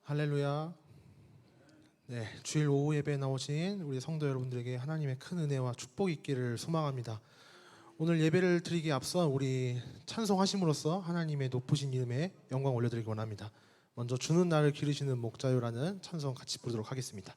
할렐루야. 네, 주일 오후 예배에 나오신 우리 성도 여러분들에게 하나님의 큰 은혜와 축복이 있기를 소망합니다. 오늘 예배를 드리기에 앞서 우리 찬송하심으로써 하나님의 높으신 이름에 영광 올려드리기 원합니다. 먼저 주는 나를 기르시는 목자요라는 찬송 같이 부르도록 하겠습니다.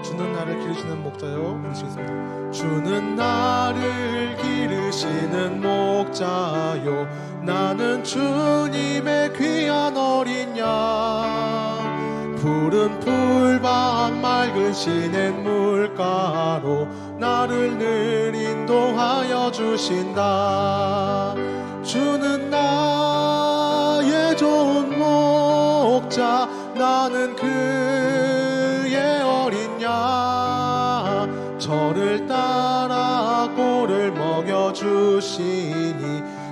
주는 나를 기르시는 목자요 부르시겠습니다. 주는 나를 기르시는 목자요, 나는 주님의 귀한 어린 양. 푸른 풀밭 맑은 시냇 물가로 나를 늘 인도하여 주신다. 주는 나의 좋은 목자, 나는 그의 어린 양. 저를 따라 꼴을 먹여주시니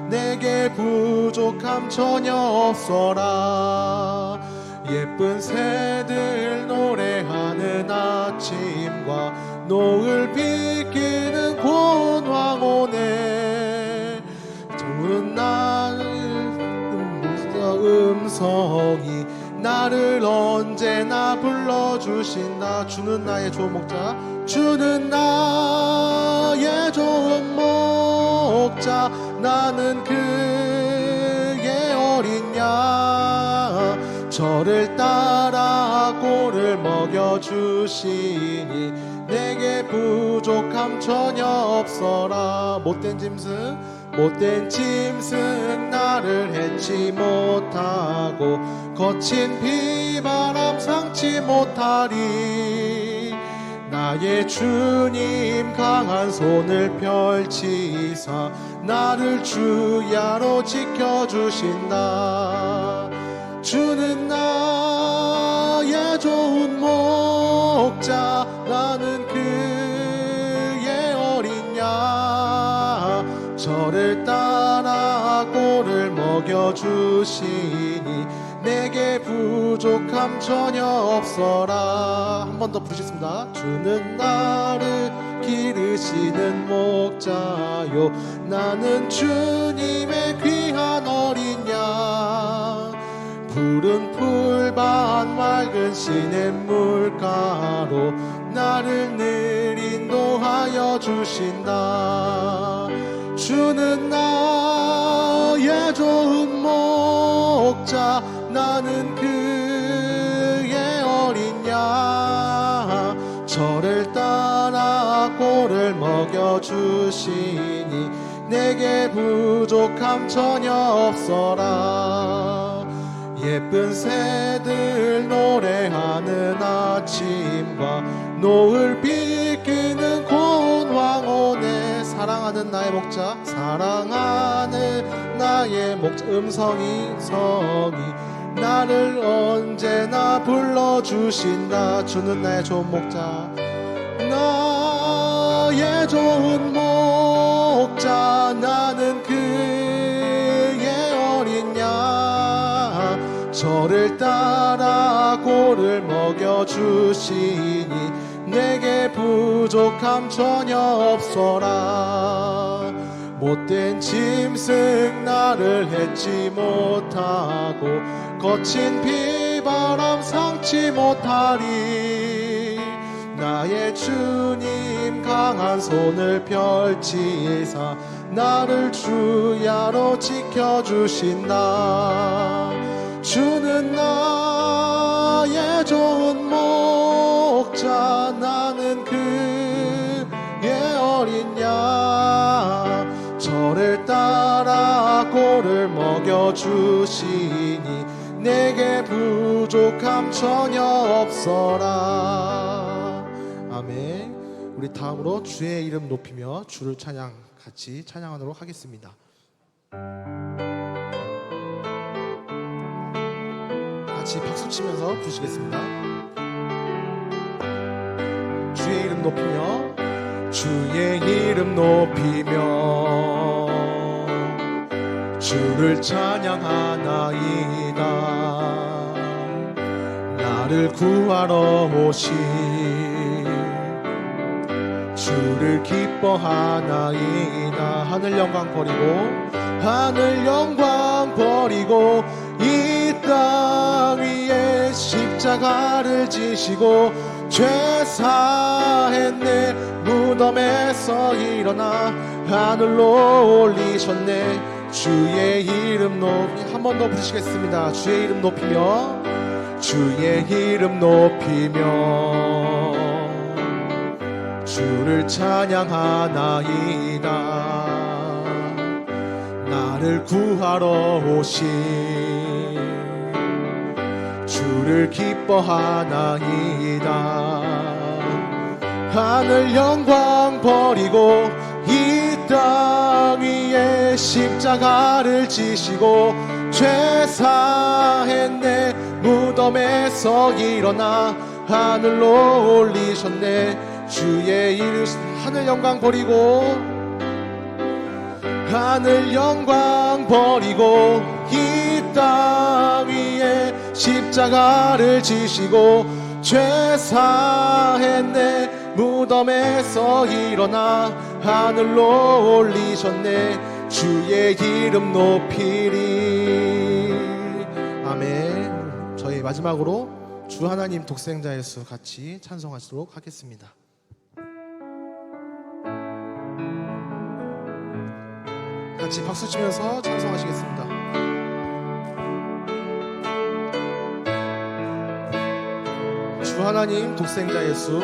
내게 부족함 전혀 없어라. 예쁜 새들 노래하는 아침과 노을 비끼는 고운 황혼에 좋은 나를 음성이 나를 언제나 불러주신다. 주는 나의 좋은 목자, 주는 나의 좋은 목자, 나는 그의 어린 양. 저를 따라 꼴을 먹여주시니 내게 부족함 전혀 없어라. 못된 짐승 나를 해치 못하고 거친 비바람 상치 못하리. 나의 주님 강한 손을 펼치사 나를 주야로 지켜주신다. 주는 나의 좋은 목자, 나는 그의 어린 양. 저를 따라 꼴을 먹여주시니 내게 부족함 전혀 없어라. 한 번 더 부르겠습니다. 주는 나를 기르시는 목자요, 나는 주님의 귀한 어린 양. 푸른 풀밭 맑은 시냇 물가로 나를 늘 인도하여 주신다. 주는 나의 좋은 목자, 나는 그의 어린 양. 저를 따라 꼴을 먹여주시니 내게 부족함 전혀 없어라. 예쁜 새들 노래하는 아침과 노을 비끼는 고운 황혼에 사랑하는 나의 목자, 사랑하는 나의 목자 음성이 나를 언제나 불러주신다. 주는 나의 좋은 목자, 나의 좋은 목자, 나는 그의 어린 양. 저를 따라 꼴을 먹여주시니 내게 부족함 전혀 없어라. 못된 짐승 나를 해치 못하고 거친 비바람 상치 못하리. 나의 주님 강한 손을 펼치사 나를 주야로 지켜주신다. 주는 나의 좋은 목자, 나는 그의 어린 양. 저를 따라 꼴을 먹여주시니 내게 부족함 전혀 없어라. 아멘. 우리 다음으로 주의 이름 높이며 주를 찬양 같이 찬양하도록 하겠습니다. 같이 박수 치면서 부르시겠습니다. 주의 이름 높이며 주의 이름 높이며 주를 찬양하나이다. 나를 구하러 오신 주를 기뻐하나이다. 하늘 영광 버리고 하늘 영광 버리고 이 땅 위에 십자가를 지시고 죄 사했네. 무덤에서 일어나 하늘로 올리셨네. 주의 이름 높이 한 번 더 부르시겠습니다. 주의 이름 높이며 주의 이름 높이며 주를 찬양하나이다. 나를 구하러 오신 주를 기뻐하나이다. 하늘 영광 버리고 이 땅 위에 십자가를 지시고 죄 사했네. 무덤에서 일어나 하늘로 올리셨네. 주의 이름 하늘 영광 버리고 하늘 영광 버리고 이 땅 위에 십자가를 지시고 죄 사했네. 무덤에서 일어나 하늘로 올리셨네. 주의 이름 높이리. 아멘. 저희 마지막으로 주 하나님 독생자 예수 같이 찬송하시도록 하겠습니다. 같이 박수 치면서 찬송하시겠습니다. 주 하나님 독생자 예수.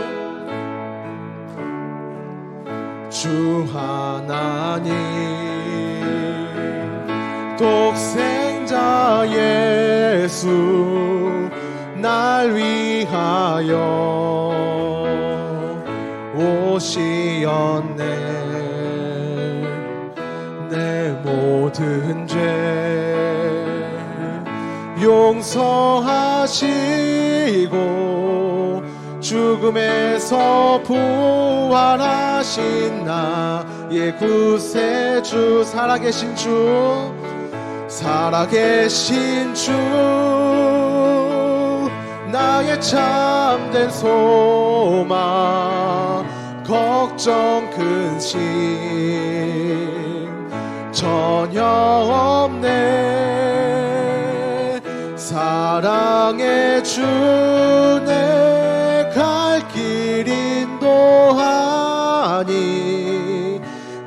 주 하나님 독생자 예수 날 위하여 오시었네. 내 모든 죄 용서하시고 죽음에서 부활하신 나의 구세주. 살아계신 주 살아계신 주 나의 참된 소망 걱정 근심 전혀 없네. 사랑의 주 내 갈 길 인도하니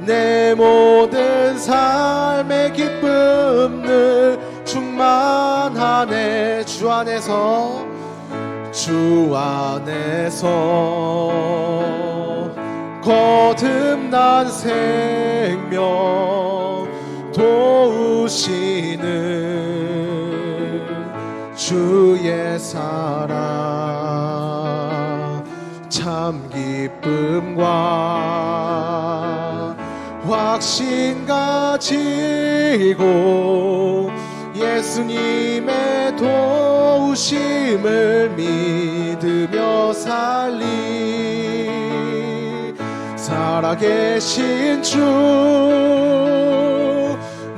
내 모든 삶의 기쁨 늘 충만하네. 주 안에서 거듭난 생명 도우시는 주의 사랑 참 기쁨과 확신 가지고 예수님의 도우심을 믿으며 살리. 살아계신 주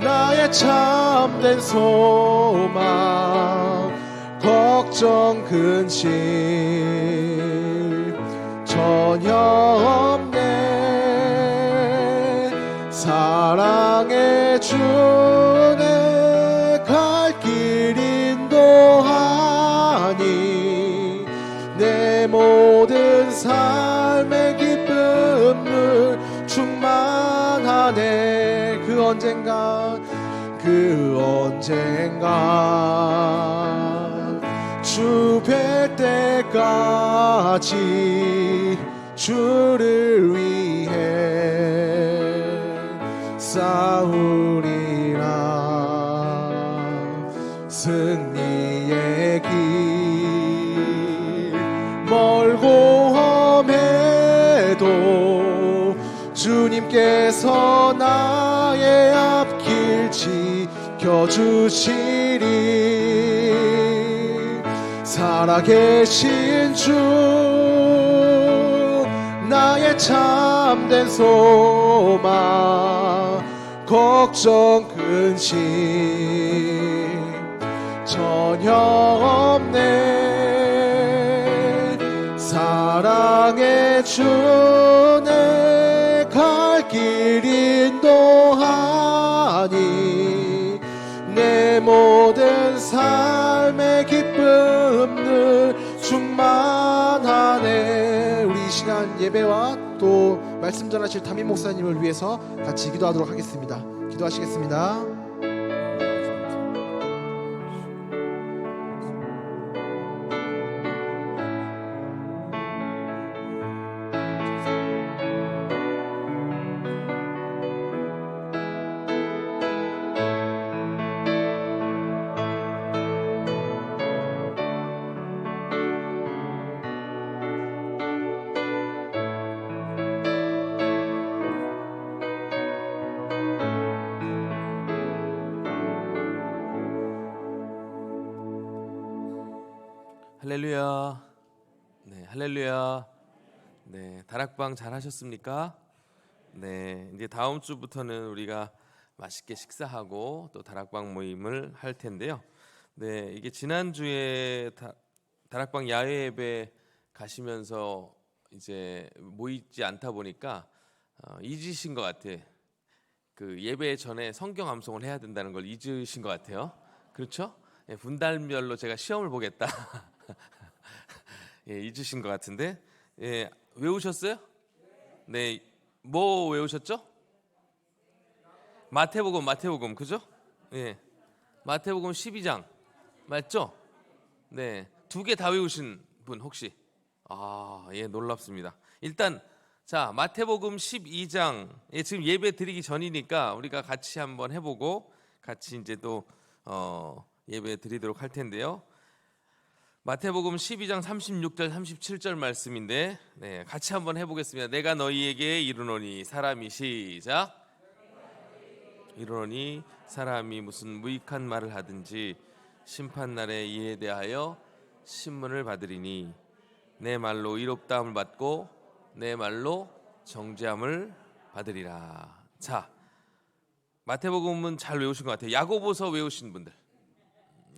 나의 참된 소망 걱정 근심 전혀 없네. 사랑의 주 내 갈 길 인도하니 내 모든 삶의 기쁨을 충만하네. 그 언젠가 주 뵐 때까지 주를 위해 싸우리라. 승리의 길 멀고 험해도 주님께서 나의 앞길 지켜주시리. 살아계신 주 나의 참된 소망 걱정 근심 전혀 없네. 사랑의 주내 갈 길 인도하니 내 모든 삶의 기쁨 늘 충만하네. 우리 이 시간 예배와 또 말씀 전하실 담임 목사님을 위해서 같이 기도하도록 하겠습니다. 기도하시겠습니다. 할렐루야. 네, 할렐루야. 네, 다락방 잘 하셨습니까? 네, 이제 다음 주부터는 우리가 맛있게 식사하고 또 다락방 모임을 할 텐데요. 네, 이게 지난주에 다락방 야외 예배 가시면서 이제 모이지 않다 보니까 잊으신 것 같아. 그 예배 전에 성경 암송을 해야 된다는 걸 잊으신 것 같아요. 그렇죠? 예, 분달별로 제가 시험을 보겠다. 예, 잊으신 것 같은데, 예, 외우셨어요? 네, 뭐 외우셨죠? 마태복음, 그죠? 예, 마태복음 12장 맞죠? 네, 2개 다 외우신 분 혹시? 아, 예, 놀랍습니다. 일단 자, 마태복음 12장, 예, 지금 예배 드리기 전이니까 우리가 같이 한번 해보고 같이 이제 또 예배 드리도록 할 텐데요. 마태복음 12장 36절 37절 말씀인데, 네, 같이 한번 해보겠습니다. 내가 너희에게 이르노니 사람이 시작. 이르노니 사람이 무슨 무익한 말을 하든지 심판날에 이에 대하여 신문을 받으리니 내 말로 의롭다함을 받고 내 말로 정죄함을 받으리라. 자, 마태복음은 잘 외우신 것 같아요. 야고보서 외우신 분들,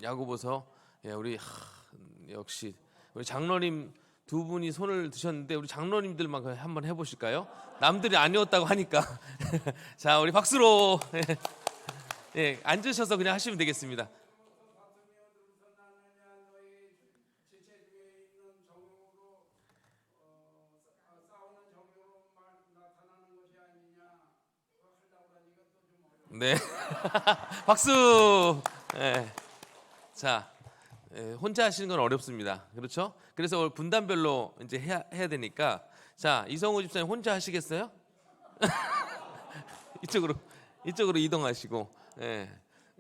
야고보서, 예, 우리 역시 우리 장로님 두 분이 손을 드셨는데 우리 장로님들만 한번 해보실까요? 남들이 아니었다고 하니까. 자, 우리 박수로 예, 앉으셔서 그냥 하시면 되겠습니다. 네, 박수. 네. 자, 혼자 하시는 건 어렵습니다. 그렇죠? 그래서 분단별로 이제 해야 되니까, 자, 이성우 집사님 혼자 하시겠어요? 이쪽으로 이동하시고, 예,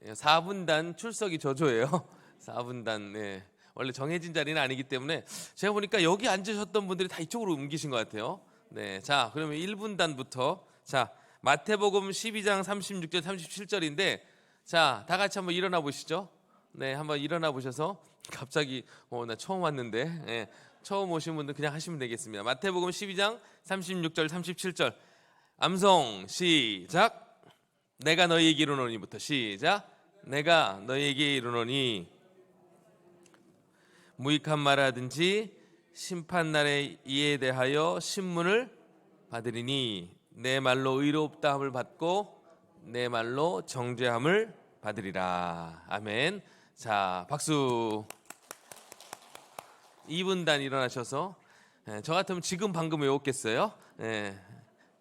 4분단 출석이 저조예요. 4분단. 예. 원래 정해진 자리는 아니기 때문에 제가 보니까 여기 앉으셨던 분들이 다 이쪽으로 옮기신 것 같아요. 네, 자, 그러면 1분단부터, 자, 마태복음 12장 36절 37절인데, 자, 다 같이 한번 일어나 보시죠. 네, 한번 일어나 보셔서 갑자기 나 처음 왔는데, 예, 처음 오신 분들 그냥 하시면 되겠습니다. 마태복음 12장 36절 37절 암송 시작. 내가 너희에게 이르노니부터 시작. 내가 너희에게 이르노니 무익한 말하든지 심판날에 이에 대하여 신문을 받으리니 내 말로 의롭다함을 받고 내 말로 정죄함을 받으리라. 아멘. 자, 박수. 2분단 일어나셔서, 저 같으면 지금 방금 외웠겠어요.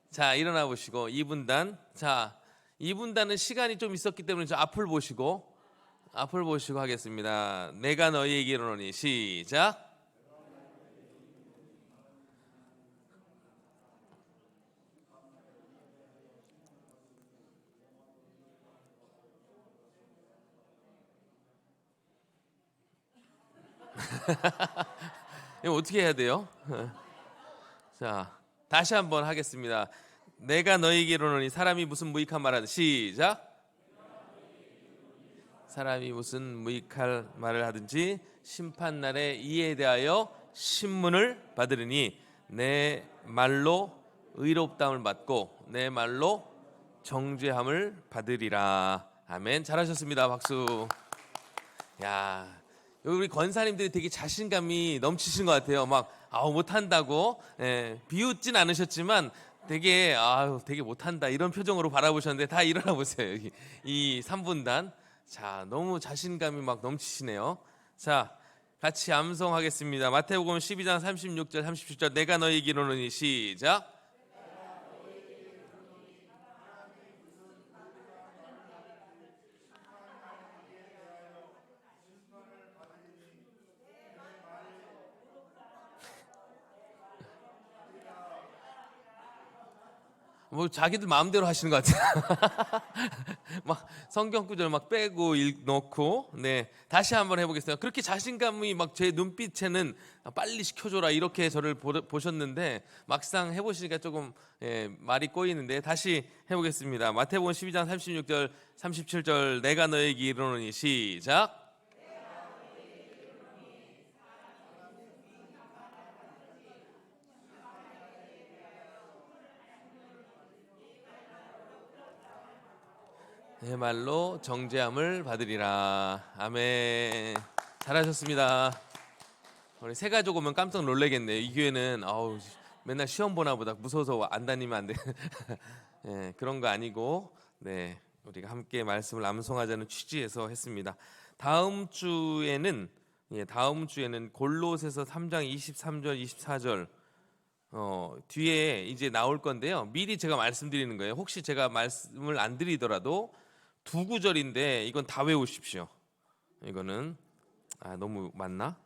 자, 일어나 보시고 2분단. 자, 2분단은 시간이 좀 있었기 때문에 저 앞을 보시고 하겠습니다. 내가 너희에게 이르노니 시작. 이거 어떻게 해야 돼요? 자, 다시 한번 하겠습니다. 내가 너희에게 이르노니 사람이 무슨 무익한 말을 시작. 사람이 무슨 무익한 말을 하든지 심판날에 이에 대하여 신문을 받으리니 내 말로 의롭다함을 받고 내 말로 정죄함을 받으리라. 아멘. 잘하셨습니다. 박수. 야, 여기 우리 권사님들이 되게 자신감이 넘치신 것 같아요. 막 못한다고 비웃진 않으셨지만 되게 못한다 이런 표정으로 바라보셨는데 다 일어나 보세요. 여기 이 3분단 자 너무 자신감이 막 넘치시네요. 자 같이 암송하겠습니다. 마태복음 12장 36절 37절 내가 너희에게 이르노니 시작. 뭐 자기들 마음대로 하시는 것 같아요. 막 성경 구절 막 빼고 넣고 네 다시 한번 해보겠습니다. 그렇게 자신감이 막 제 눈빛에는 빨리 시켜줘라 이렇게 저를 보셨는데 막상 해보시니까 조금 말이 꼬이는데 다시 해보겠습니다. 마태복음 12장 36절 37절 내가 너에게 이르노니 시작. 내 말로 정죄함을 받으리라. 아멘. 잘하셨습니다. 우리 새 가족 오면 깜짝 놀라겠네요. 이 교회는 맨날 시험 보나 보다 무서워서 안 다니면 안 돼. 네, 그런 거 아니고 네 우리가 함께 말씀을 암송하자는 취지에서 했습니다. 다음 주에는 골로새서 3장 23절 24절 뒤에 이제 나올 건데요. 미리 제가 말씀드리는 거예요. 혹시 제가 말씀을 안 드리더라도 두 구절인데 이건 다 외우십시오. 이거는 너무 많나?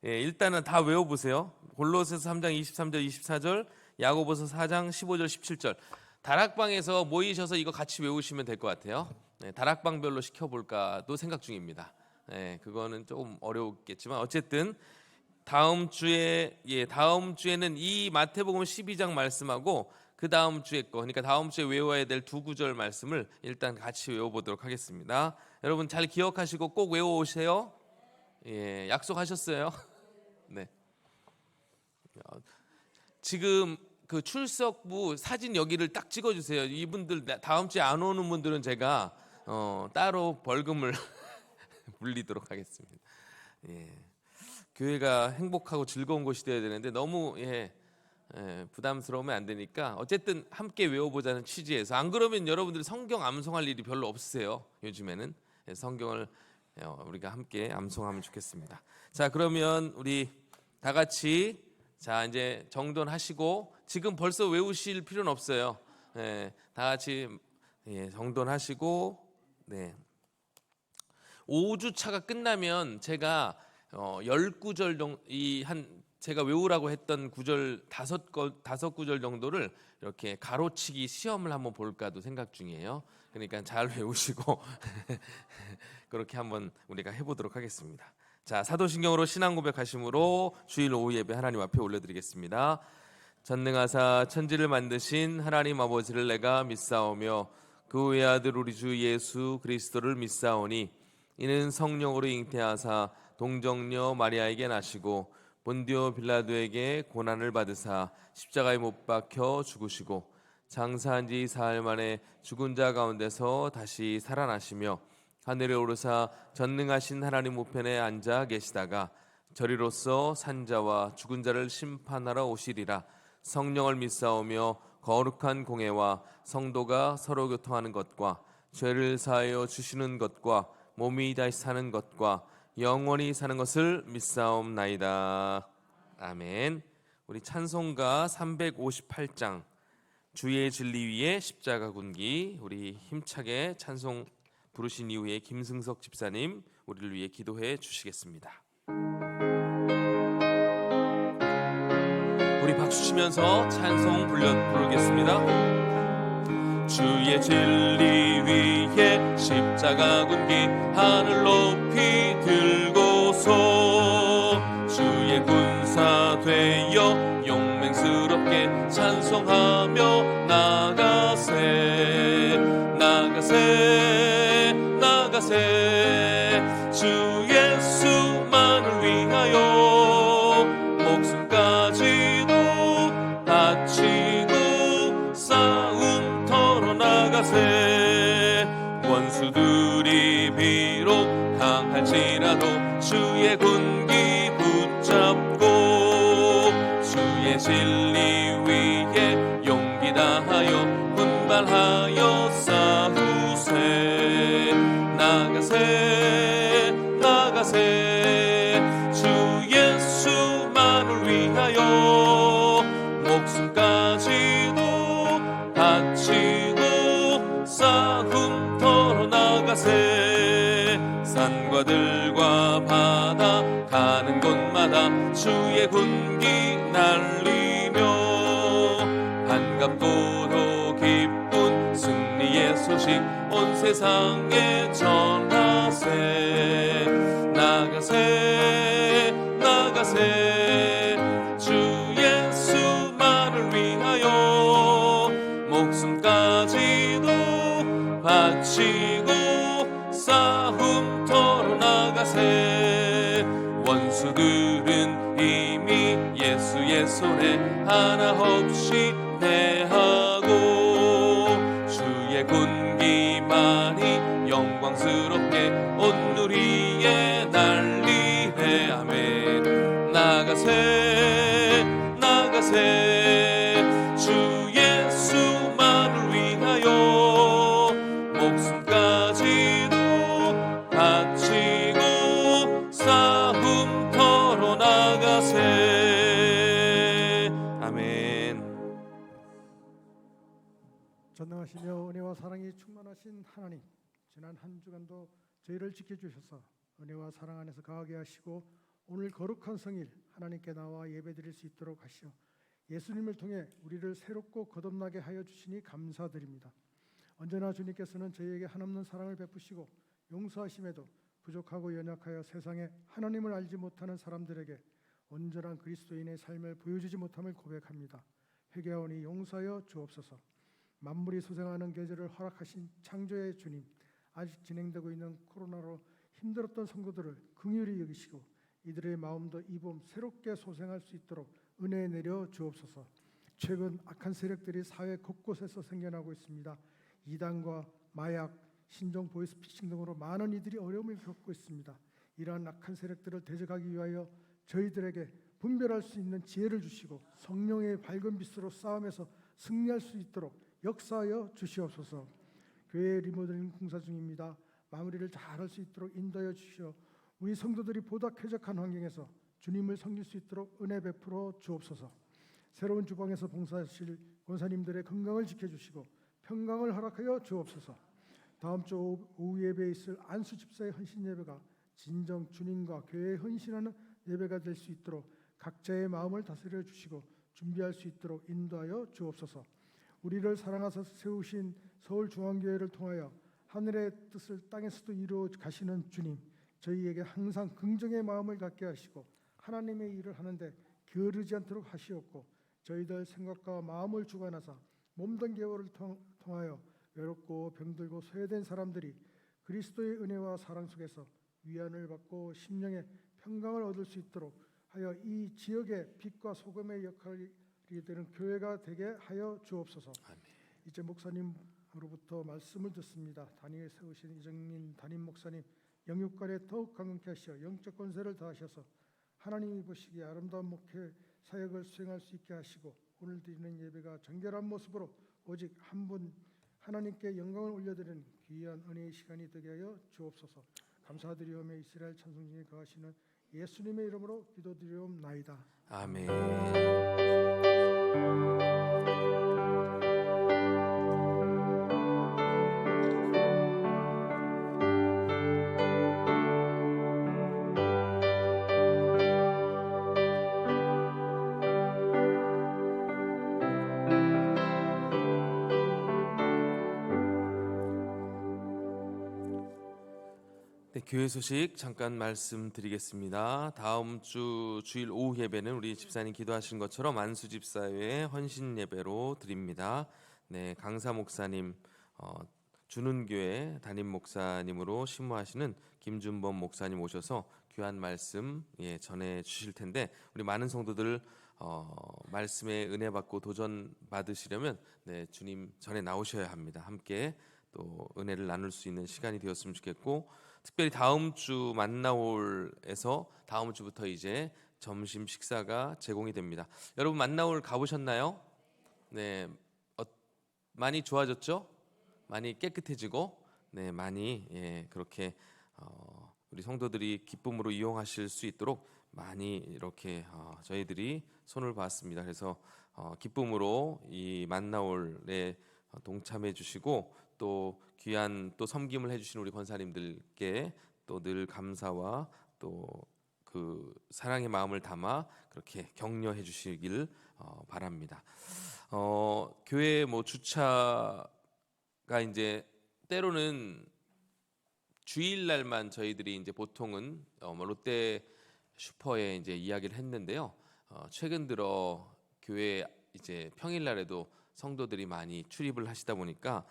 일단은 다 외워보세요. 골로새서 3장 23절 24절 야고보서 4장 15절 17절 다락방에서 모이셔서 이거 같이 외우시면 될 것 같아요. 다락방별로 시켜볼까도 생각 중입니다. 그거는 조금 어려웠겠지만 어쨌든 다음 주에는 이 마태복음 12장 말씀하고 그 다음 주에 그러니까 다음 주에 외워야 될 두 구절 말씀을 일단 같이 외워보도록 하겠습니다. 여러분 잘 기억하시고 꼭 외워오세요. 약속하셨어요? 네. 지금 그 출석부 사진 여기를 딱 찍어주세요. 이분들 다음 주에 안 오는 분들은 제가 따로 벌금을 물리도록 하겠습니다. 교회가 행복하고 즐거운 곳이 되어야 되는데 너무 부담스러우면 안 되니까 어쨌든 함께 외워보자는 취지에서 안 그러면 여러분들이 성경 암송할 일이 별로 없으세요. 요즘에는 성경을 우리가 함께 암송하면 좋겠습니다. 자 그러면 우리 다 같이 자 이제 정돈하시고 지금 벌써 외우실 필요는 없어요. 다 같이 정돈하시고 5주차가 끝나면 제가 10구절 정도 제가 외우라고 했던 구절 5구절 정도를 이렇게 가로치기 시험을 한번 볼까도 생각 중이에요. 그러니까 잘 외우시고 그렇게 한번 우리가 해보도록 하겠습니다. 자 사도신경으로 신앙 고백하심으로 주일 오후 예배 하나님 앞에 올려드리겠습니다. 전능하사 천지를 만드신 하나님 아버지를 내가 믿사오며 그 외아들 우리 주 예수 그리스도를 믿사오니 이는 성령으로 잉태하사 동정녀 마리아에게 나시고 본디오 빌라도에게 고난을 받으사 십자가에 못 박혀 죽으시고 장사한 지 사흘 만에 죽은 자 가운데서 다시 살아나시며 하늘에 오르사 전능하신 하나님 우편에 앉아 계시다가 저리로서 산자와 죽은 자를 심판하러 오시리라. 성령을 믿사오며 거룩한 공회와 성도가 서로 교통하는 것과 죄를 사하여 주시는 것과 몸이 다시 사는 것과 영원히 사는 것을 믿사옵나이다. 아멘. 우리 찬송가 358장 주의 진리 위에 십자가 군기 우리 힘차게 찬송 부르신 이후에 김승석 집사님 우리를 위해 기도해 주시겠습니다. 우리 박수 치면서 찬송 부르겠습니다. 주의 진리 위에 십자가 군기 하늘 높이 들고서 주의 군사 되어 용맹스럽게 찬송하며 나가세 주 예수만을 위하여 목숨까지도 바치고 싸움 털어 나가세 원수들이 비록 강할지라도 주의 군기 목숨까지도 바치고 싸움터로 나가세. 산과 들과 바다 가는 곳마다 주의 군기 날리며 반갑고도 기쁜 승리의 소식 온 세상에 전하세. 나가세 나가세 주 예수만을 위하여 목숨까지도 바치고 싸움터로 나가세. 원수들은 이미 예수의 손에 하나 없이 패하고 주의 군기만이 영광스럽게 온 누리에 날리네. 아멘. 나가세 나가세 주 예수만을 위하여 목숨까지도 바치고 싸움터로 나가세. 아멘. 전능하시며 은혜와 사랑이 충만하신 하나님, 지난 한 주간도 저희를 지켜주셔서 은혜와 사랑 안에서 거하게 하시고 오늘 거룩한 성일 하나님께 나와 예배드릴 수 있도록 하시어 예수님을 통해 우리를 새롭고 거듭나게 하여 주시니 감사드립니다. 언제나 주님께서는 저희에게 한없는 사랑을 베푸시고 용서하심에도 부족하고 연약하여 세상에 하나님을 알지 못하는 사람들에게 온전한 그리스도인의 삶을 보여주지 못함을 고백합니다. 회개하오니 용서하여 주옵소서. 만물이 소생하는 계절을 허락하신 창조의 주님, 아직 진행되고 있는 코로나로 힘들었던 성도들을 긍휼히 여기시고 이들의 마음도 이 봄 새롭게 소생할 수 있도록 은혜 내려 주옵소서. 최근 악한 세력들이 사회 곳곳에서 생겨나고 있습니다. 이단과 마약, 신종 보이스피싱 등으로 많은 이들이 어려움을 겪고 있습니다. 이러한 악한 세력들을 대적하기 위하여 저희들에게 분별할 수 있는 지혜를 주시고 성령의 밝은 빛으로 싸움에서 승리할 수 있도록 역사하여 주시옵소서. 교회 리모델링 공사 중입니다. 마무리를 잘할 수 있도록 인도하여 주시어 우리 성도들이 보다 쾌적한 환경에서 주님을 섬길 수 있도록 은혜 베풀어 주옵소서. 새로운 주방에서 봉사하실 권사님들의 건강을 지켜주시고 평강을 허락하여 주옵소서. 다음 주 오후 예배에 있을 안수 집사의 헌신 예배가 진정 주님과 교회에 헌신하는 예배가 될 수 있도록 각자의 마음을 다스려 주시고 준비할 수 있도록 인도하여 주옵소서. 우리를 사랑하사 세우신 서울중앙교회를 통하여 하늘의 뜻을 땅에서도 이루어 가시는 주님, 저희에게 항상 긍정의 마음을 갖게 하시고 하나님의 일을 하는데 게으르지 않도록 하시옵고 저희들 생각과 마음을 주관하사 몸된 계월을 통하여 외롭고 병들고 소외된 사람들이 그리스도의 은혜와 사랑 속에서 위안을 받고 심령의 평강을 얻을 수 있도록 하여 이 지역의 빛과 소금의 역할이 되는 교회가 되게 하여 주옵소서. 아멘. 이제 목사님으로부터 말씀을 듣습니다. 단위에 세우신 이정민 담임 목사님 영육간에 더욱 강건케 하시어 영적 권세를 더하셔서 하나님이 보시기에 아름다운 목회 사역을 수행할 수 있게 하시고 오늘 드리는 예배가 정결한 모습으로 오직 한 분 하나님께 영광을 올려드리는 귀한 은혜의 시간이 되게 하여 주옵소서. 감사드리오며 이스라엘 찬송 중에 거하시는 예수님의 이름으로 기도드리옵나이다. 아멘. 네, 교회 소식 잠깐 말씀드리겠습니다. 다음 주 주일 오후 예배는 우리 집사님 기도하신 것처럼 안수 집사회 헌신 예배로 드립니다. 네, 강사 목사님, 주는교회 담임 목사님으로 심무하시는 김준범 목사님 오셔서 귀한 말씀 전해 주실 텐데 우리 많은 성도들 말씀에 은혜 받고 도전 받으시려면 주님 전에 나오셔야 합니다. 함께 또 은혜를 나눌 수 있는 시간이 되었으면 좋겠고 특별히 다음 주 만나올에서 다음 주부터 이제 점심 식사가 제공이 됩니다. 여러분 만나올 가보셨나요? 네, 많이 좋아졌죠? 많이 깨끗해지고 많이 그렇게 우리 성도들이 기쁨으로 이용하실 수 있도록 많이 이렇게 저희들이 손을 봤습니다. 그래서 기쁨으로 이 만나올에 동참해 주시고 또 귀한 또 섬김을 해주신 우리 권사님들께 또 늘 감사와 또 그 사랑의 마음을 담아 그렇게 격려해 주시길 바랍니다. 교회 뭐 주차가 이제 때로는 주일날만 저희들이 이제 보통은 뭐 롯데 슈퍼에 이제 이야기를 했는데요. 최근 들어 교회 이제 평일날에도 성도들이 많이 출입을 하시다 보니까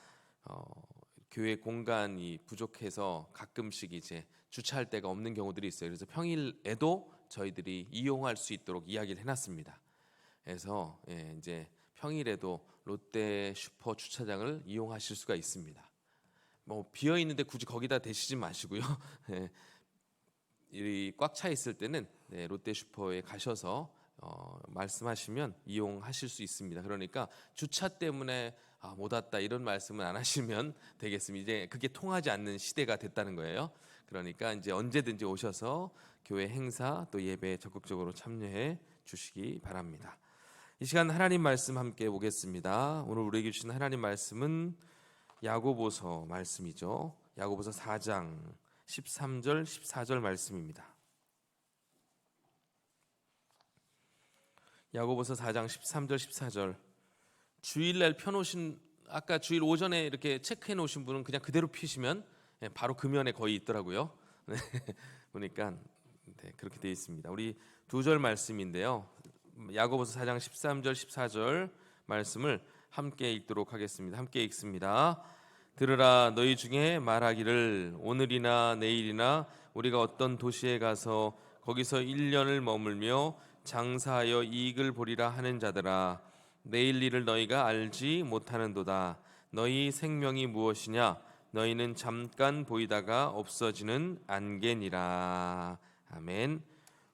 교회 공간이 부족해서 가끔씩 이제 주차할 데가 없는 경우들이 있어요. 그래서 평일에도 저희들이 이용할 수 있도록 이야기를 해놨습니다. 그래서 이제 평일에도 롯데 슈퍼 주차장을 이용하실 수가 있습니다. 뭐 비어 있는데 굳이 거기다 대시지 마시고요. 꽉 차 있을 때는 롯데 슈퍼에 가셔서 말씀하시면 이용하실 수 있습니다. 그러니까 주차 때문에 못 왔다 이런 말씀은 안 하시면 되겠습니다. 이제 그게 통하지 않는 시대가 됐다는 거예요. 그러니까 이제 언제든지 오셔서 교회 행사 또 예배에 적극적으로 참여해 주시기 바랍니다. 이 시간 하나님 말씀 함께 보겠습니다. 오늘 우리에게 주신 하나님 말씀은 야고보서 말씀이죠. 야고보서 4장 13절 14절 말씀입니다. 야고보서 4장 13절 14절. 주일날 펴놓으신 아까 주일 오전에 이렇게 체크해 놓으신 분은 그냥 그대로 피시면 바로 금연에 거의 있더라고요. 보니까 그렇게 되어 있습니다. 우리 두 절 말씀인데요. 야고보서 4장 13절 14절 말씀을 함께 읽도록 하겠습니다. 함께 읽습니다. 들으라, 너희 중에 말하기를 오늘이나 내일이나 우리가 어떤 도시에 가서 거기서 1년을 머물며 장사하여 이익을 보리라 하는 자들아, 내일 일을 너희가 알지 못하는도다. 너희 생명이 무엇이냐? 너희는 잠깐 보이다가 없어지는 안개니라. 아멘.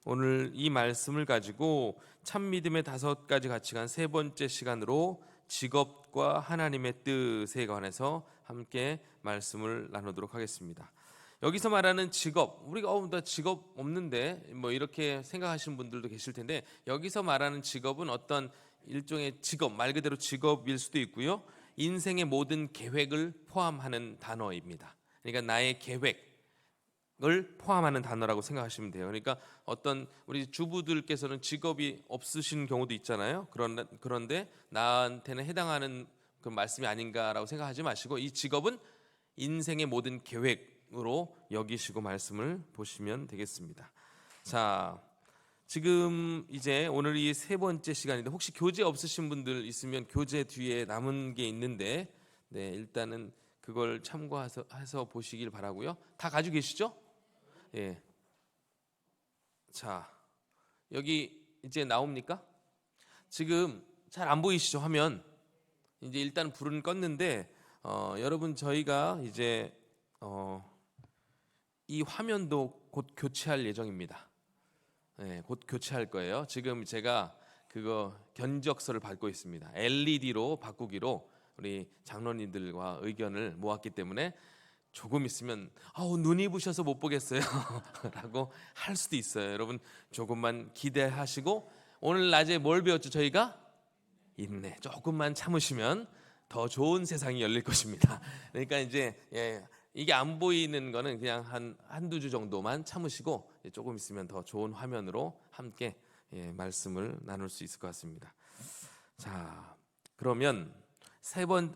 오늘 이 말씀을 가지고 참 믿음의 5가지 가치관 세 번째 시간으로 직업과 하나님의 뜻에 관해서 함께 말씀을 나누도록 하겠습니다. 여기서 말하는 직업, 우리가 나 직업 없는데 뭐 이렇게 생각하시는 분들도 계실 텐데, 여기서 말하는 직업은 어떤 일종의 직업, 말 그대로 직업일 수도 있고요. 인생의 모든 계획을 포함하는 단어입니다. 그러니까 나의 계획을 포함하는 단어라고 생각하시면 돼요. 그러니까 어떤 우리 주부들께서는 직업이 없으신 경우도 있잖아요. 그런데 나한테는 해당하는 그 말씀이 아닌가라고 생각하지 마시고, 이 직업은 인생의 모든 계획으로 여기시고 말씀을 보시면 되겠습니다. 자, 지금 이제 오늘 이 세 번째 시간인데, 혹시 교재 없으신 분들 있으면 교재 뒤에 남은 게 있는데 일단은 그걸 참고해서 보시길 바라고요. 다 가지고 계시죠? 예. 자, 여기 이제 나옵니까? 지금 잘 안 보이시죠? 화면. 이제 일단 불은 껐는데 여러분, 저희가 이제 이 화면도 곧 교체할 예정입니다. 곧 교체할 거예요. 지금 제가 그거 견적서를 받고 있습니다. LED로 바꾸기로 우리 장로님들과 의견을 모았기 때문에 조금 있으면 눈이 부셔서 못 보겠어요 라고 할 수도 있어요. 여러분 조금만 기대하시고, 오늘 낮에 뭘 배웠죠? 저희가 인내. 조금만 참으시면 더 좋은 세상이 열릴 것입니다. 그러니까 이제 이게 안 보이는 거는 그냥 한두 주 정도만 참으시고, 조금 있으면 더 좋은 화면으로 함께 말씀을 나눌 수 있을 것 같습니다. 자, 그러면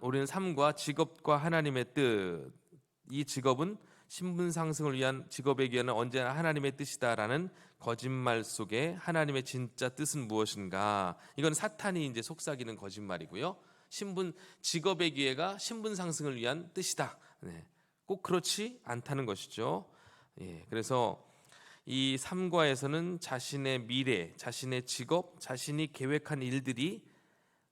우리는 삶과 직업과 하나님의 뜻. 이 직업은 신분 상승을 위한 직업의 기회는 언제나 하나님의 뜻이다라는 거짓말 속에 하나님의 진짜 뜻은 무엇인가? 이건 사탄이 이제 속삭이는 거짓말이고요. 직업의 기회가 신분 상승을 위한 뜻이다. 꼭 그렇지 않다는 것이죠. 그래서 이 3과에서는 자신의 미래, 자신의 직업, 자신이 계획한 일들이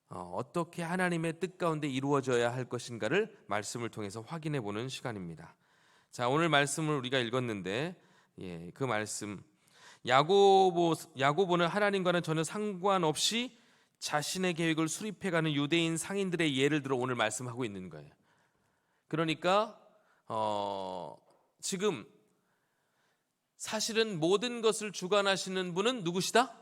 어떻게 하나님의 뜻 가운데 이루어져야 할 것인가를 말씀을 통해서 확인해 보는 시간입니다. 자, 오늘 말씀을 우리가 읽었는데 그 말씀, 야고보는 하나님과는 전혀 상관없이 자신의 계획을 수립해가는 유대인 상인들의 예를 들어 오늘 말씀하고 있는 거예요. 그러니까 지금 사실은 모든 것을 주관하시는 분은 누구시다?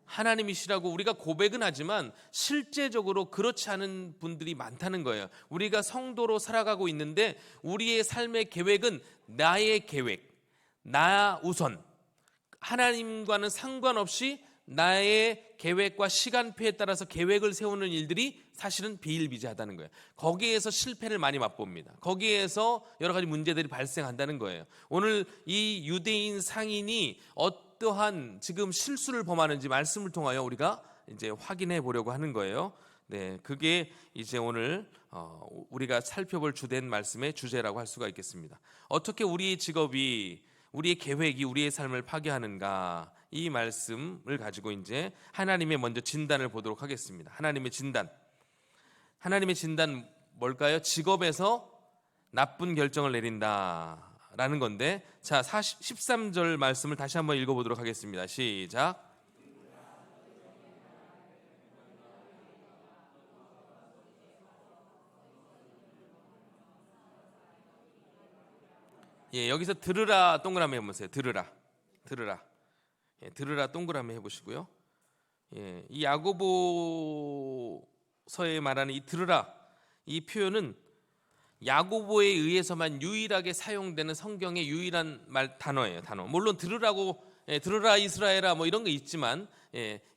하나님이시라고 우리가 고백은 하지만 실제적으로 그렇지 않은 분들이 많다는 거예요. 우리가 성도로 살아가고 있는데 우리의 삶의 계획은 나의 계획, 나 우선, 하나님과는 상관없이 나의 계획과 시간표에 따라서 계획을 세우는 일들이 사실은 비일비재하다는 거예요. 거기에서 실패를 많이 맛봅니다. 거기에서 여러 가지 문제들이 발생한다는 거예요. 오늘 이 유대인 상인이 어떠한 지금 실수를 범하는지 말씀을 통하여 우리가 이제 확인해 보려고 하는 거예요. 네, 그게 이제 오늘 우리가 살펴볼 주된 말씀의 주제라고 할 수가 있겠습니다. 어떻게 우리의 직업이, 우리의 계획이 우리의 삶을 파괴하는가, 이 말씀을 가지고 이제 하나님의 먼저 진단을 보도록 하겠습니다. 하나님의 진단. 하나님의 진단 뭘까요? 직업에서 나쁜 결정을 내린다라는 건데, 자, 13절 말씀을 다시 한번 읽어보도록 하겠습니다. 시작. 예, 여기서 들으라 동그라미 해보세요. 들으라. 예, 들으라 동그라미 해보시고요. 예, 이 야고보서에 말하는 이 들으라, 이 표현은 야고보에 의해서만 유일하게 사용되는 성경의 유일한 단어예요. 단어. 물론 들으라고, 들으라 이스라엘아 뭐 이런 거 있지만,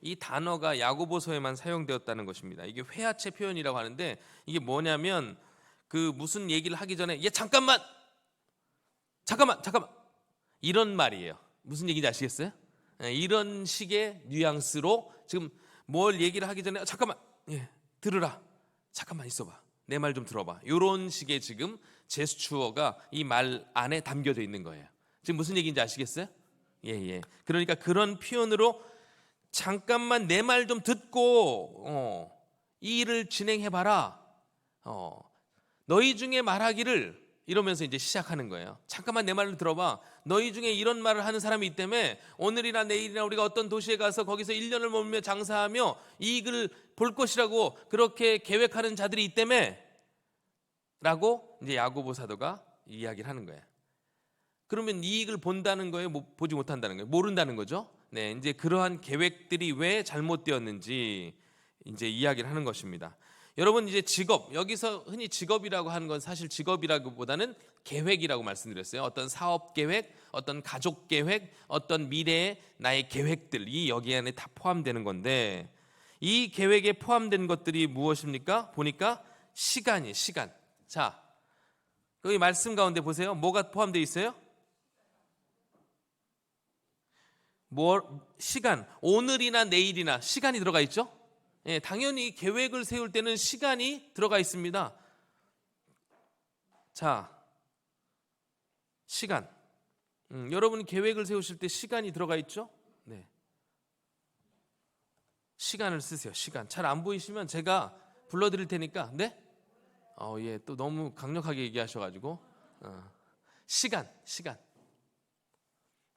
이 단어가 야고보서에만 사용되었다는 것입니다. 이게 회화체 표현이라고 하는데, 이게 뭐냐면 그 무슨 얘기를 하기 전에 잠깐만 이런 말이에요. 무슨 얘기인지 아시겠어요? 이런 식의 뉘앙스로 지금 뭘 얘기를 하기 전에 잠깐만, 들으라, 잠깐만 있어봐, 내 말 좀 들어봐, 이런 식의 지금 제스처가 이 말 안에 담겨져 있는 거예요. 지금 무슨 얘기인지 아시겠어요? 예. 그러니까 그런 표현으로 잠깐만 내 말 좀 듣고 이 일을 진행해봐라. 너희 중에 말하기를, 이러면서 이제 시작하는 거예요. 잠깐만 내 말을 들어봐. 너희 중에 이런 말을 하는 사람이 있다며, 오늘이나 내일이나 우리가 어떤 도시에 가서 거기서 1년을 머물며 장사하며 이익을 볼 것이라고 그렇게 계획하는 자들이 있다며 라고 이제 야고보 사도가 이야기를 하는 거예요. 그러면 이익을 본다는 거예요? 보지 못한다는 거예요? 모른다는 거죠. 네, 이제 그러한 계획들이 왜 잘못되었는지 이제 이야기를 하는 것입니다. 여러분, 이제 직업, 여기서 흔히 직업이라고 하는 건 사실 직업이라기보다는 계획이라고 말씀드렸어요. 어떤 사업 계획, 어떤 가족 계획, 어떤 미래의 나의 계획들이 여기 안에 다 포함되는 건데, 이 계획에 포함된 것들이 무엇입니까? 보니까 시간. 자, 여기 말씀 가운데 보세요. 뭐가 포함되어 있어요? 시간, 오늘이나 내일이나 시간이 들어가 있죠? 예, 당연히 계획을 세울 때는 시간이 들어가 있습니다. 자, 시간. 여러분 계획을 세우실 때 시간이 들어가 있죠? 네. 시간을 쓰세요. 시간. 잘 안 보이시면 제가 불러드릴 테니까. 네? 예, 또 너무 강력하게 얘기하셔가지고. 시간.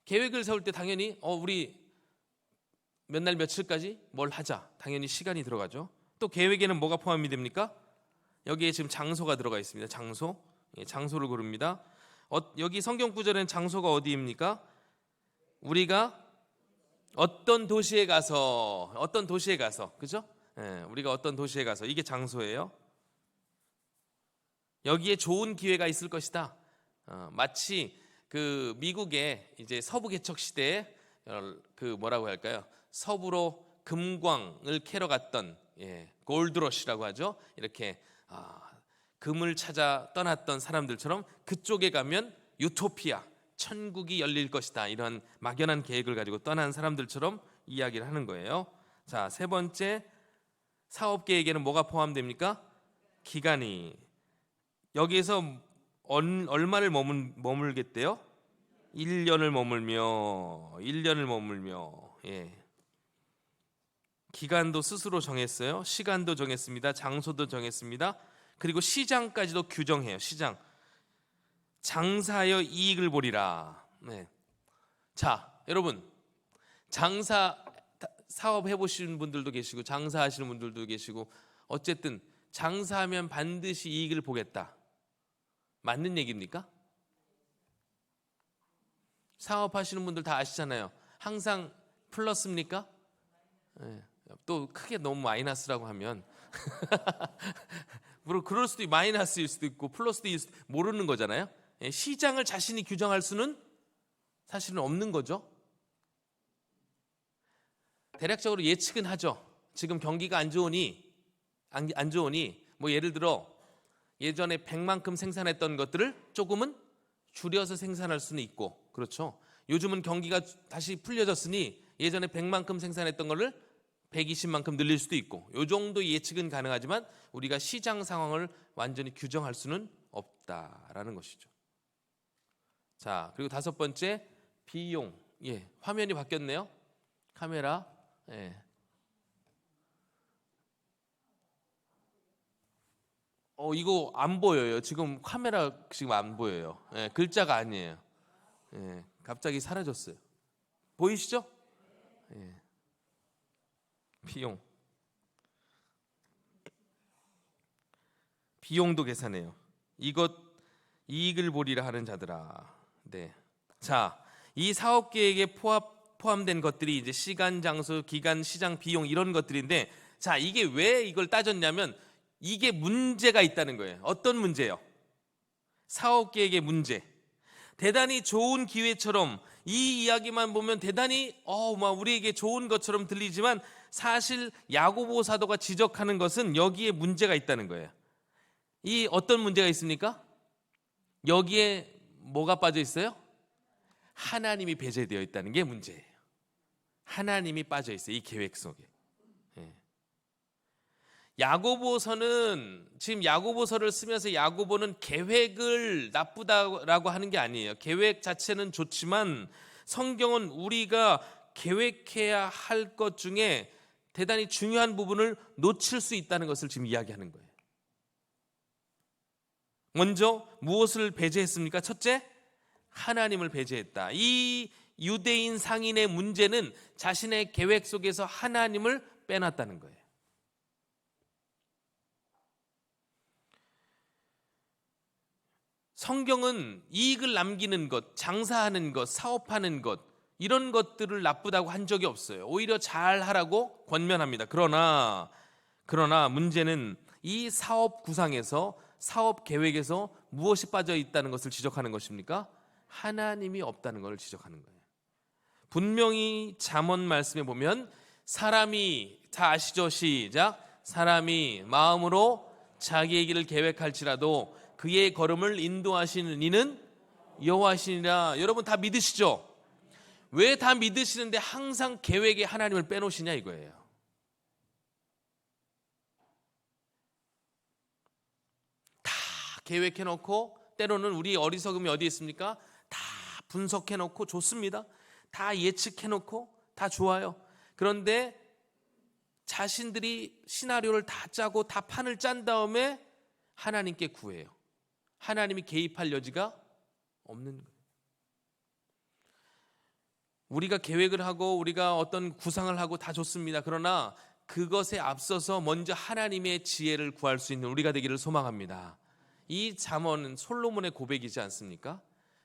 계획을 세울 때 당연히 우리 몇 날 며칠까지 뭘 하자, 당연히 시간이 들어가죠. 또 계획에는 뭐가 포함이 됩니까? 여기에 지금 장소가 들어가 있습니다. 장소. 장소를 고릅니다. 여기 성경 구절에는 장소가 어디입니까? 우리가 어떤 도시에 가서, 그죠? 우리가 어떤 도시에 가서, 이게 장소예요. 여기에 좋은 기회가 있을 것이다. 마치 그 미국의 이제 서부 개척 시대에 그 뭐라고 할까요? 서부로 금광을 캐러 갔던, 골드러시라고 하죠. 이렇게 금을 찾아 떠났던 사람들처럼 그쪽에 가면 유토피아, 천국이 열릴 것이다, 이런 막연한 계획을 가지고 떠난 사람들처럼 이야기를 하는 거예요. 자, 세 번째, 사업 계획에는 뭐가 포함됩니까? 기간이. 여기에서 얼마를 머물겠대요? 1년을 머물며. 기간도 스스로 정했어요. 시간도 정했습니다. 장소도 정했습니다. 그리고 시장까지도 규정해요. 시장. 장사하여 이익을 보리라. 네. 자, 여러분, 사업 해보시는 분들도 계시고 장사하시는 분들도 계시고, 어쨌든 장사하면 반드시 이익을 보겠다, 맞는 얘기입니까? 사업하시는 분들 다 아시잖아요. 항상 플러스입니까? 예. 또 크게 너무 마이너스라고 하면 물론 그럴 수도 마이너스일 수도 있고 플러스도 모르는 거잖아요. 예. 시장을 자신이 규정할 수는 사실은 없는 거죠. 대략적으로 예측은 하죠. 지금 경기가 안 좋으니 뭐 예를 들어 예전에 100만큼 생산했던 것들을 조금은 줄여서 생산할 수는 있고, 그렇죠. 요즘은 경기가 다시 풀려졌으니 예전에 100만큼 생산했던 거를 120만큼 늘릴 수도 있고, 요 정도 예측은 가능하지만 우리가 시장 상황을 완전히 규정할 수는 없다라는 것이죠. 자, 그리고 다섯 번째, 비용. 예, 화면이 바뀌었네요. 카메라. 예. 이거 안 보여요. 지금 카메라 지금 안 보여요. 예, 글자가 아니에요. 예, 갑자기 사라졌어요. 보이시죠? 예. 비용도 계산해요. 이것 이익을 보리라 하는 자들아. 네. 자, 이 사업 계획에 포함된 것들이 이제 시간, 장소, 기간, 시장, 비용 이런 것들인데, 자, 이게 왜 이걸 따졌냐면 이게 문제가 있다는 거예요. 어떤 문제요? 사업 계획의 문제. 대단히 좋은 기회처럼 이 이야기만 보면 대단히 막 우리에게 좋은 것처럼 들리지만 사실 야고보 사도가 지적하는 것은 여기에 문제가 있다는 거예요. 이 어떤 문제가 있습니까? 여기에 뭐가 빠져 있어요? 하나님이 배제되어 있다는 게 문제예요. 하나님이 빠져 있어요. 이 계획 속에. 야고보서는 지금 야고보서를 쓰면서 야고보는 계획을 나쁘다라고 하는 게 아니에요. 계획 자체는 좋지만 성경은 우리가 계획해야 할 것 중에 대단히 중요한 부분을 놓칠 수 있다는 것을 지금 이야기하는 거예요. 먼저 무엇을 배제했습니까? 첫째, 하나님을 배제했다. 이 유대인 상인의 문제는 자신의 계획 속에서 하나님을 빼놨다는 거예요. 성경은 이익을 남기는 것, 장사하는 것, 사업하는 것 이런 것들을 나쁘다고 한 적이 없어요. 오히려 잘하라고 권면합니다. 그러나 문제는 이 사업 구상에서 사업 계획에서 무엇이 빠져 있다는 것을 지적하는 것입니까? 하나님이 없다는 것을 지적하는 거예요. 분명히 잠언 말씀에 보면 사람이, 다 아시죠? 시작. 사람이 마음으로 자기의 길을 계획할지라도 그의 걸음을 인도하시는 이는 여호와시니라. 여러분 다 믿으시죠? 왜 다 믿으시는데 항상 계획에 하나님을 빼놓으시냐 이거예요. 다 계획해놓고, 때로는 우리 어리석음이 어디 있습니까? 다 분석해놓고 좋습니다. 다 예측해놓고 다 좋아요. 그런데 자신들이 시나리오를 다 짜고 다 판을 짠 다음에 하나님께 구해요. 하나님이 개입할 여지가 없는 거예요. 우리가 계획을 하고 우리가 어떤 구상을 하고 다 좋습니다. 그러나 그것에 앞서서 먼저 하나님의 지혜를 구할 수 있는 우리가 되기를 소망합니다. 이 잠언은 솔로몬의 고백이지 않습니까?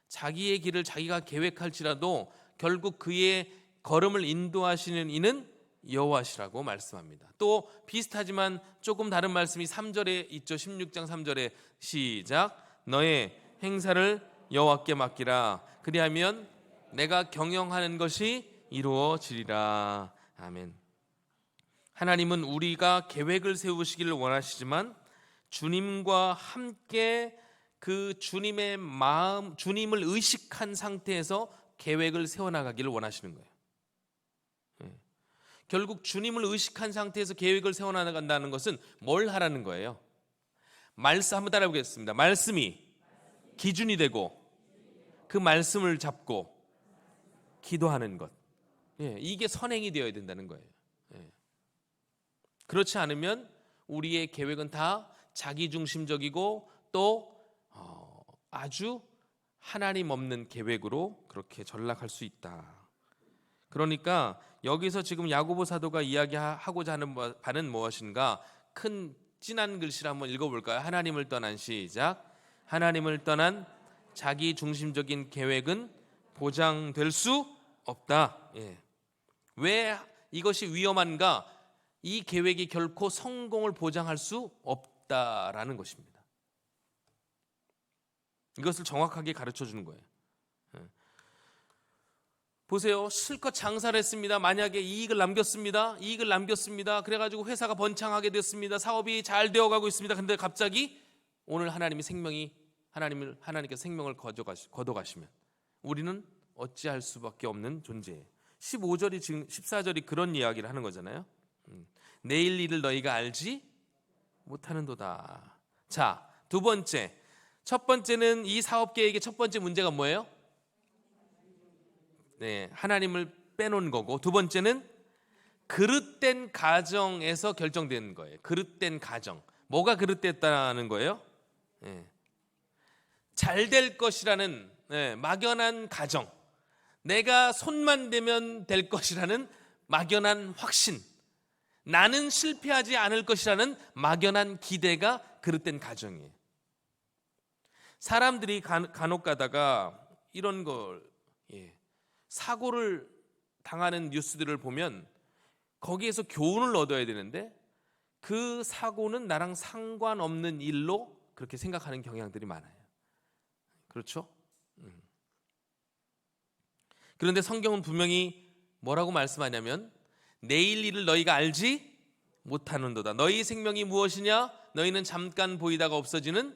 자기의 길을 자기가 계획할지라도 결국 그의 걸음을 인도하시는 이는 여호와시라고 말씀합니다. 또 비슷하지만 조금 다른 말씀이 3절에 있죠. 16장 3절에 시작. 너의 행사를 여호와께 맡기라. 그리하면 내가 경영하는 것이 이루어지리라. 아멘. 하나님은 우리가 계획을 세우시기를 원하시지만 주님과 함께 그 주님의 마음, 주님을 의식한 상태에서 계획을 세워나가기를 원하시는 거예요. 결국 주님을 의식한 상태에서 계획을 세워나간다는 것은 뭘 하라는 거예요? 말씀 한번 따라 보겠습니다. 말씀이 기준이 되고 그 말씀을 잡고 기도하는 것. 이게 선행이 되어야 된다는 거예요. 그렇지 않으면 우리의 계획은 다 자기중심적이고 또 아주 하나님 없는 계획으로 그렇게 전락할 수 있다. 그러니까 여기서 지금 야고보 사도가 이야기하고자 하는 바는 무엇인가? 큰 진한 글씨를 한번 읽어볼까요? 하나님을 떠난 시작. 하나님을 떠난 자기 중심적인 계획은 보장될 수 없다. 왜 이것이 위험한가? 이 계획이 결코 성공을 보장할 수 없다라는 것입니다. 이것을 정확하게 가르쳐 주는 거예요. 보세요. 실컷 장사를 했습니다. 만약에 이익을 남겼습니다. 그래가지고 회사가 번창하게 됐습니다. 사업이 잘 되어가고 있습니다. 근데 갑자기 오늘 하나님께서 생명을 거둬가시면 우리는 어찌할 수밖에 없는 존재예요. 15절이 지금 14절이 그런 이야기를 하는 거잖아요. 내일 일을 너희가 알지 못하는도다. 자, 두 번째. 첫 번째는 이 사업 계획의 첫 번째 문제가 뭐예요? 네, 하나님을 빼놓은 거고, 두 번째는 그릇된 가정에서 결정되는 거예요. 그릇된 가정. 뭐가 그릇됐다는 거예요? 네. 잘 될 것이라는 막연한 가정, 내가 손만 대면 될 것이라는 막연한 확신, 나는 실패하지 않을 것이라는 막연한 기대가 그릇된 가정이에요. 사람들이 간혹 가다가 이런 걸 사고를 당하는 뉴스들을 보면 거기에서 교훈을 얻어야 되는데 그 사고는 나랑 상관없는 일로 그렇게 생각하는 경향들이 많아요. 그렇죠? 그런데 성경은 분명히 뭐라고 말씀하냐면 내일 일을 너희가 알지 못하는도다. 너희 생명이 무엇이냐? 너희는 잠깐 보이다가 없어지는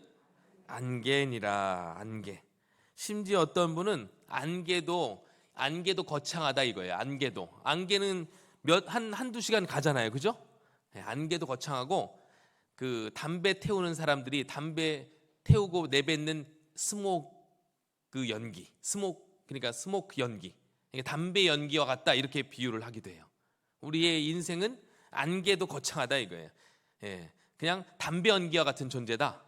안개니라. 안개. 심지어 어떤 분은 안개도 거창하다 이거예요. 안개는 한두 시간 가잖아요. 그죠? 안개도 거창하고 그 담배 태우는 사람들이 담배 태우고 내뱉는 스모크 연기. 그러니까 스모크 연기. 담배 연기와 같다 이렇게 비유를 하기도 해요. 우리의 인생은 안개도 거창하다 이거예요. 그냥 담배 연기와 같은 존재다.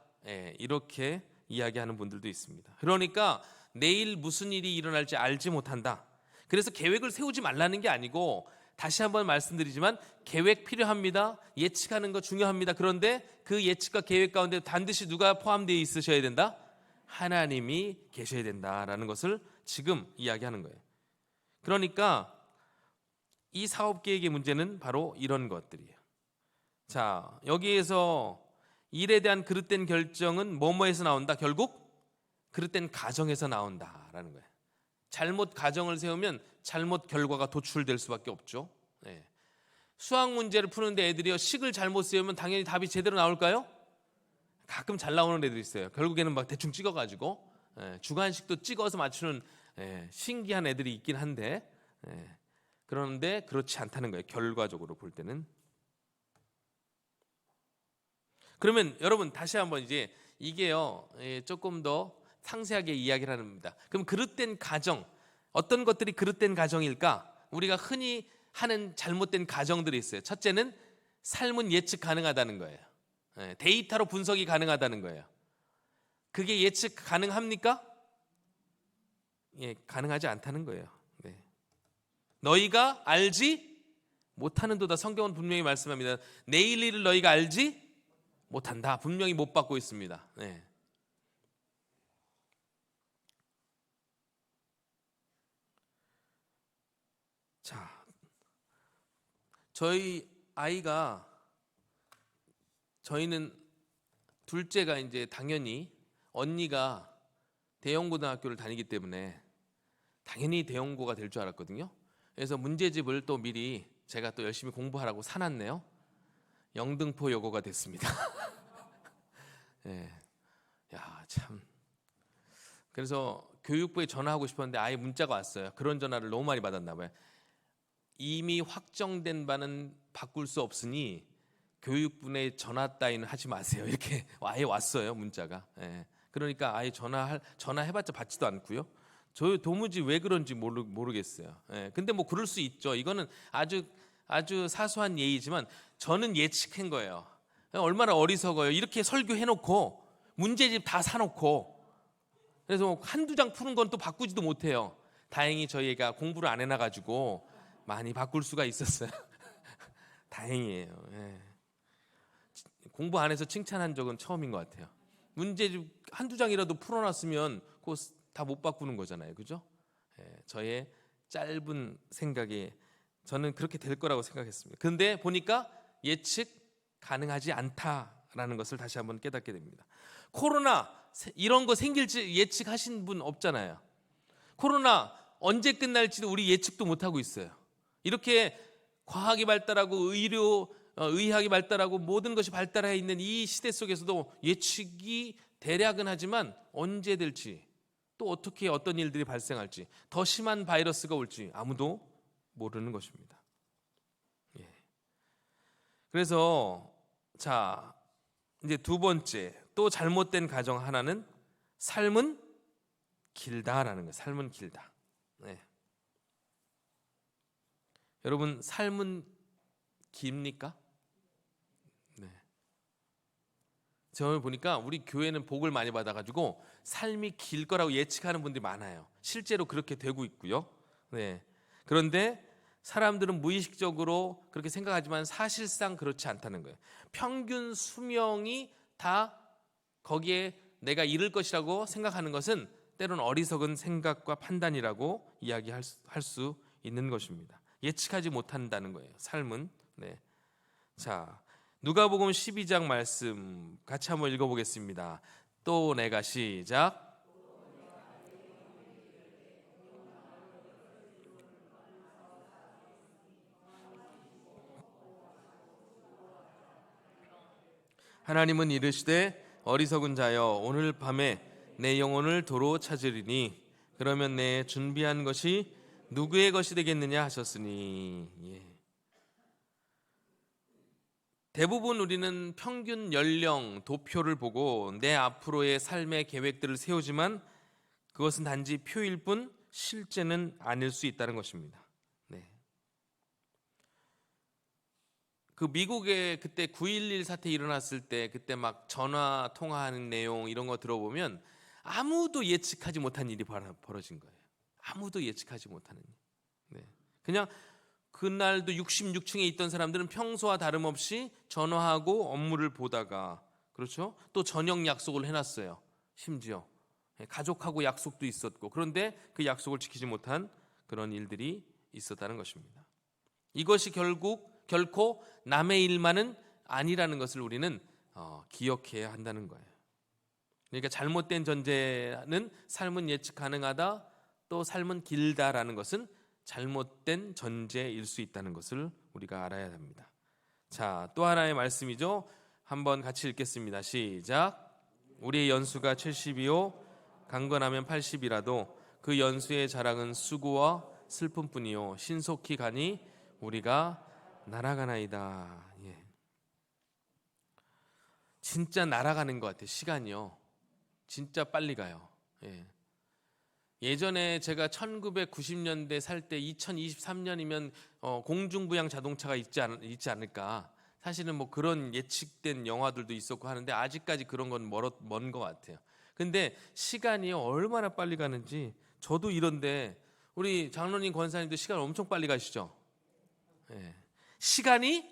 이렇게 이야기하는 분들도 있습니다. 그러니까 내일 무슨 일이 일어날지 알지 못한다. 그래서 계획을 세우지 말라는 게 아니고 다시 한번 말씀드리지만 계획 필요합니다. 예측하는 거 중요합니다. 그런데 그 예측과 계획 가운데 반드시 누가 포함되어 있으셔야 된다? 하나님이 계셔야 된다라는 것을 지금 이야기하는 거예요. 그러니까 이 사업 계획의 문제는 바로 이런 것들이에요. 자, 여기에서 일에 대한 그릇된 결정은 뭐뭐에서 나온다? 결국 그릇된 가정에서 나온다라는 거예요. 잘못 가정을 세우면 잘못 결과가 도출될 수밖에 없죠. 수학 문제를 푸는데 애들이요 식을 잘못 세우면 당연히 답이 제대로 나올까요? 가끔 잘 나오는 애들이 있어요. 결국에는 막 대충 찍어가지고 주관식도 찍어서 맞추는 신기한 애들이 있긴 한데 그런데 그렇지 않다는 거예요. 결과적으로 볼 때는. 그러면 여러분 다시 한번 이제 이게요 조금 더 상세하게 이야기를 합니다. 그럼 그릇된 가정, 어떤 것들이 그릇된 가정일까? 우리가 흔히 하는 잘못된 가정들이 있어요. 첫째는 삶은 예측 가능하다는 거예요. 데이터로 분석이 가능하다는 거예요. 그게 예측 가능합니까? 가능하지 않다는 거예요. 너희가 알지 못하는도다. 성경은 분명히 말씀합니다. 내일 일을 너희가 알지 못한다. 분명히 못 받고 있습니다. 자, 저희는 둘째가 이제 당연히 언니가 대형고등학교를 다니기 때문에 당연히 대형고가 될 줄 알았거든요. 그래서 문제집을 또 미리 제가 또 열심히 공부하라고 사놨네요. 영등포 여고가 됐습니다. 야, 참. 그래서 교육부에 전화하고 싶었는데 아예 문자가 왔어요. 그런 전화를 너무 많이 받았나 봐요. 이미 확정된 바는 바꿀 수 없으니 교육부에 전화 따위는 하지 마세요. 이렇게 아예 왔어요, 문자가. 그러니까 아예 전화해봤자 받지도 않고요. 저 도무지 왜 그런지 모르겠어요. 근데 뭐 그럴 수 있죠. 이거는 아주 사소한 예의지만 저는 예측한 거예요. 얼마나 어리석어요. 이렇게 설교해놓고 문제집 다 사놓고 그래서 한두 장 푸는 건 또 바꾸지도 못해요. 다행히 저희 애가 공부를 안 해놔가지고 많이 바꿀 수가 있었어요. 다행이에요. 공부 안 해서 칭찬한 적은 처음인 것 같아요. 문제집 한두 장이라도 풀어놨으면 그거 다 못 바꾸는 거잖아요. 그죠? 저의 짧은 생각의 저는 그렇게 될 거라고 생각했습니다. 그런데 보니까 예측 가능하지 않다라는 것을 다시 한번 깨닫게 됩니다. 코로나 이런 거 생길지 예측하신 분 없잖아요. 코로나 언제 끝날지도 우리 예측도 못하고 있어요. 이렇게 과학이 발달하고 의학이 발달하고 모든 것이 발달해 있는 이 시대 속에서도 예측이 대략은 하지만 언제 될지, 또 어떻게 어떤 일들이 발생할지, 더 심한 바이러스가 올지 아무도 모르는 것입니다. 예. 그래서 자, 이제 두 번째 또 잘못된 가정 하나는 삶은 길다라는 거예요. 삶은 길다. 네. 여러분, 삶은 깁니까? 네. 저는 보니까 우리 교회는 복을 많이 받아가지고 삶이 길 거라고 예측하는 분들이 많아요. 실제로 그렇게 되고 있고요. 네. 그런데 사람들은 무의식적으로 그렇게 생각하지만 사실상 그렇지 않다는 거예요. 평균 수명이 다 거기에 내가 이를 것이라고 생각하는 것은 때로는 어리석은 생각과 판단이라고 이야기할 수 있는 것입니다. 예측하지 못한다는 거예요. 삶은. 네. 자, 누가복음 12장 말씀 같이 한번 읽어보겠습니다. 또 내가 시작. 하나님은 이르시되 어리석은 자여 오늘 밤에 내 영혼을 도로 찾으리니 그러면 내 준비한 것이 누구의 것이 되겠느냐 하셨으니. 예. 대부분 우리는 평균 연령 도표를 보고 내 앞으로의 삶의 계획들을 세우지만 그것은 단지 표일 뿐 실제는 아닐 수 있다는 것입니다. 네. 그 미국에 그때 9.11 사태 일어났을 때 그때 막 전화 통화하는 내용 이런 거 들어보면 아무도 예측하지 못한 일이 벌어진 거예요. 아무도 예측하지 못하는 일. 네. 그냥 그날도 66층에 있던 사람들은 평소와 다름없이 전화하고 업무를 보다가, 그렇죠? 또 저녁 약속을 해놨어요. 심지어 가족하고 약속도 있었고, 그런데 그 약속을 지키지 못한 그런 일들이 있었다는 것입니다. 이것이 결코 남의 일만은 아니라는 것을 우리는 기억해야 한다는 거예요. 그러니까 잘못된 전제는 삶은 예측 가능하다, 또 삶은 길다라는 것은 잘못된 전제일 수 있다는 것을 우리가 알아야 합니다. 자, 또 하나의 말씀이죠. 한번 같이 읽겠습니다. 시작. 우리의 연수가 70이요 강건하면 80이라도 그 연수의 자랑은 수고와 슬픔뿐이요 신속히 가니 우리가 날아가나이다. 예. 진짜 날아가는 것 같아요. 시간이요. 진짜 빨리 가요. 예. 예전에 제가 1990년대 살 때 2023년이면 공중부양 자동차가 있지 않을까. 사실은 뭐 그런 예측된 영화들도 있었고 하는데 아직까지 그런 건 먼 것 같아요. 근데 시간이 얼마나 빨리 가는지 저도 이런데 우리 장로님 권사님도 시간 엄청 빨리 가시죠. 예. 시간이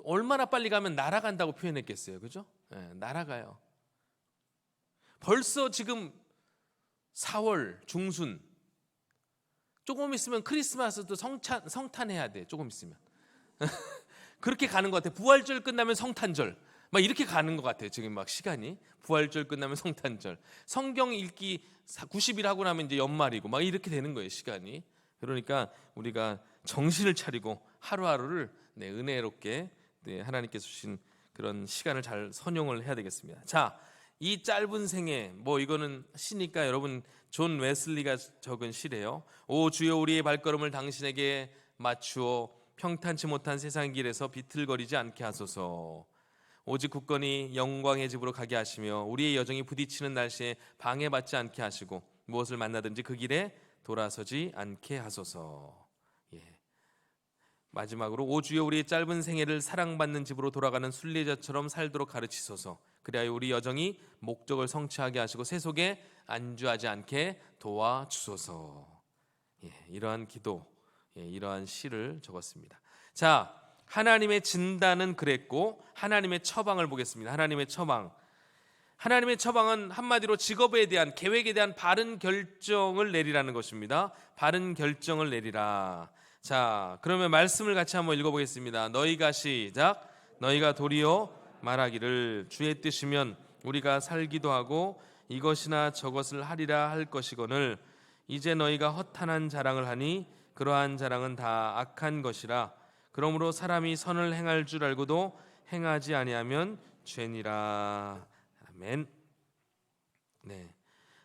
얼마나 빨리 가면 날아간다고 표현했겠어요. 그죠? 예, 날아가요. 벌써 지금 4월 중순, 조금 있으면 크리스마스도 성탄해야 돼. 조금 있으면 그렇게 가는 것 같아요. 부활절 끝나면 성탄절 막 이렇게 가는 것 같아요. 지금 막 시간이 부활절 끝나면 성탄절, 성경 읽기 90일 하고 나면 이제 연말이고 막 이렇게 되는 거예요. 시간이. 그러니까 우리가 정신을 차리고 하루하루를 은혜롭게 하나님께서 주신 그런 시간을 잘 선용을 해야 되겠습니다. 자, 이 짧은 생애, 이거는 시니까 여러분 존 웨슬리가 적은 시래요. 오 주여 우리의 발걸음을 당신에게 맞추어 평탄치 못한 세상 길에서 비틀거리지 않게 하소서. 오직 굳건히 영광의 집으로 가게 하시며 우리의 여정이 부딪히는 날씨에 방해받지 않게 하시고 무엇을 만나든지 그 길에 돌아서지 않게 하소서. 예. 마지막으로 오 주여 우리의 짧은 생애를 사랑받는 집으로 돌아가는 순례자처럼 살도록 가르치소서. 그리하여 우리 여정이 목적을 성취하게 하시고 세속에 안주하지 않게 도와주소서. 예, 이러한 기도, 이러한 시를 적었습니다. 자, 하나님의 진단은 그랬고 하나님의 처방을 보겠습니다. 하나님의 처방. 하나님의 처방은 한마디로 직업에 대한 계획에 대한 바른 결정을 내리라는 것입니다. 바른 결정을 내리라. 자, 그러면 말씀을 같이 한번 읽어보겠습니다. 너희가 시작. 너희가 도리어 말하기를 주의 뜻이면 우리가 살기도 하고 이것이나 저것을 하리라 할 것이거늘 이제 너희가 허탄한 자랑을 하니 그러한 자랑은 다 악한 것이라. 그러므로 사람이 선을 행할 줄 알고도 행하지 아니하면 죄니라. 아멘. 네.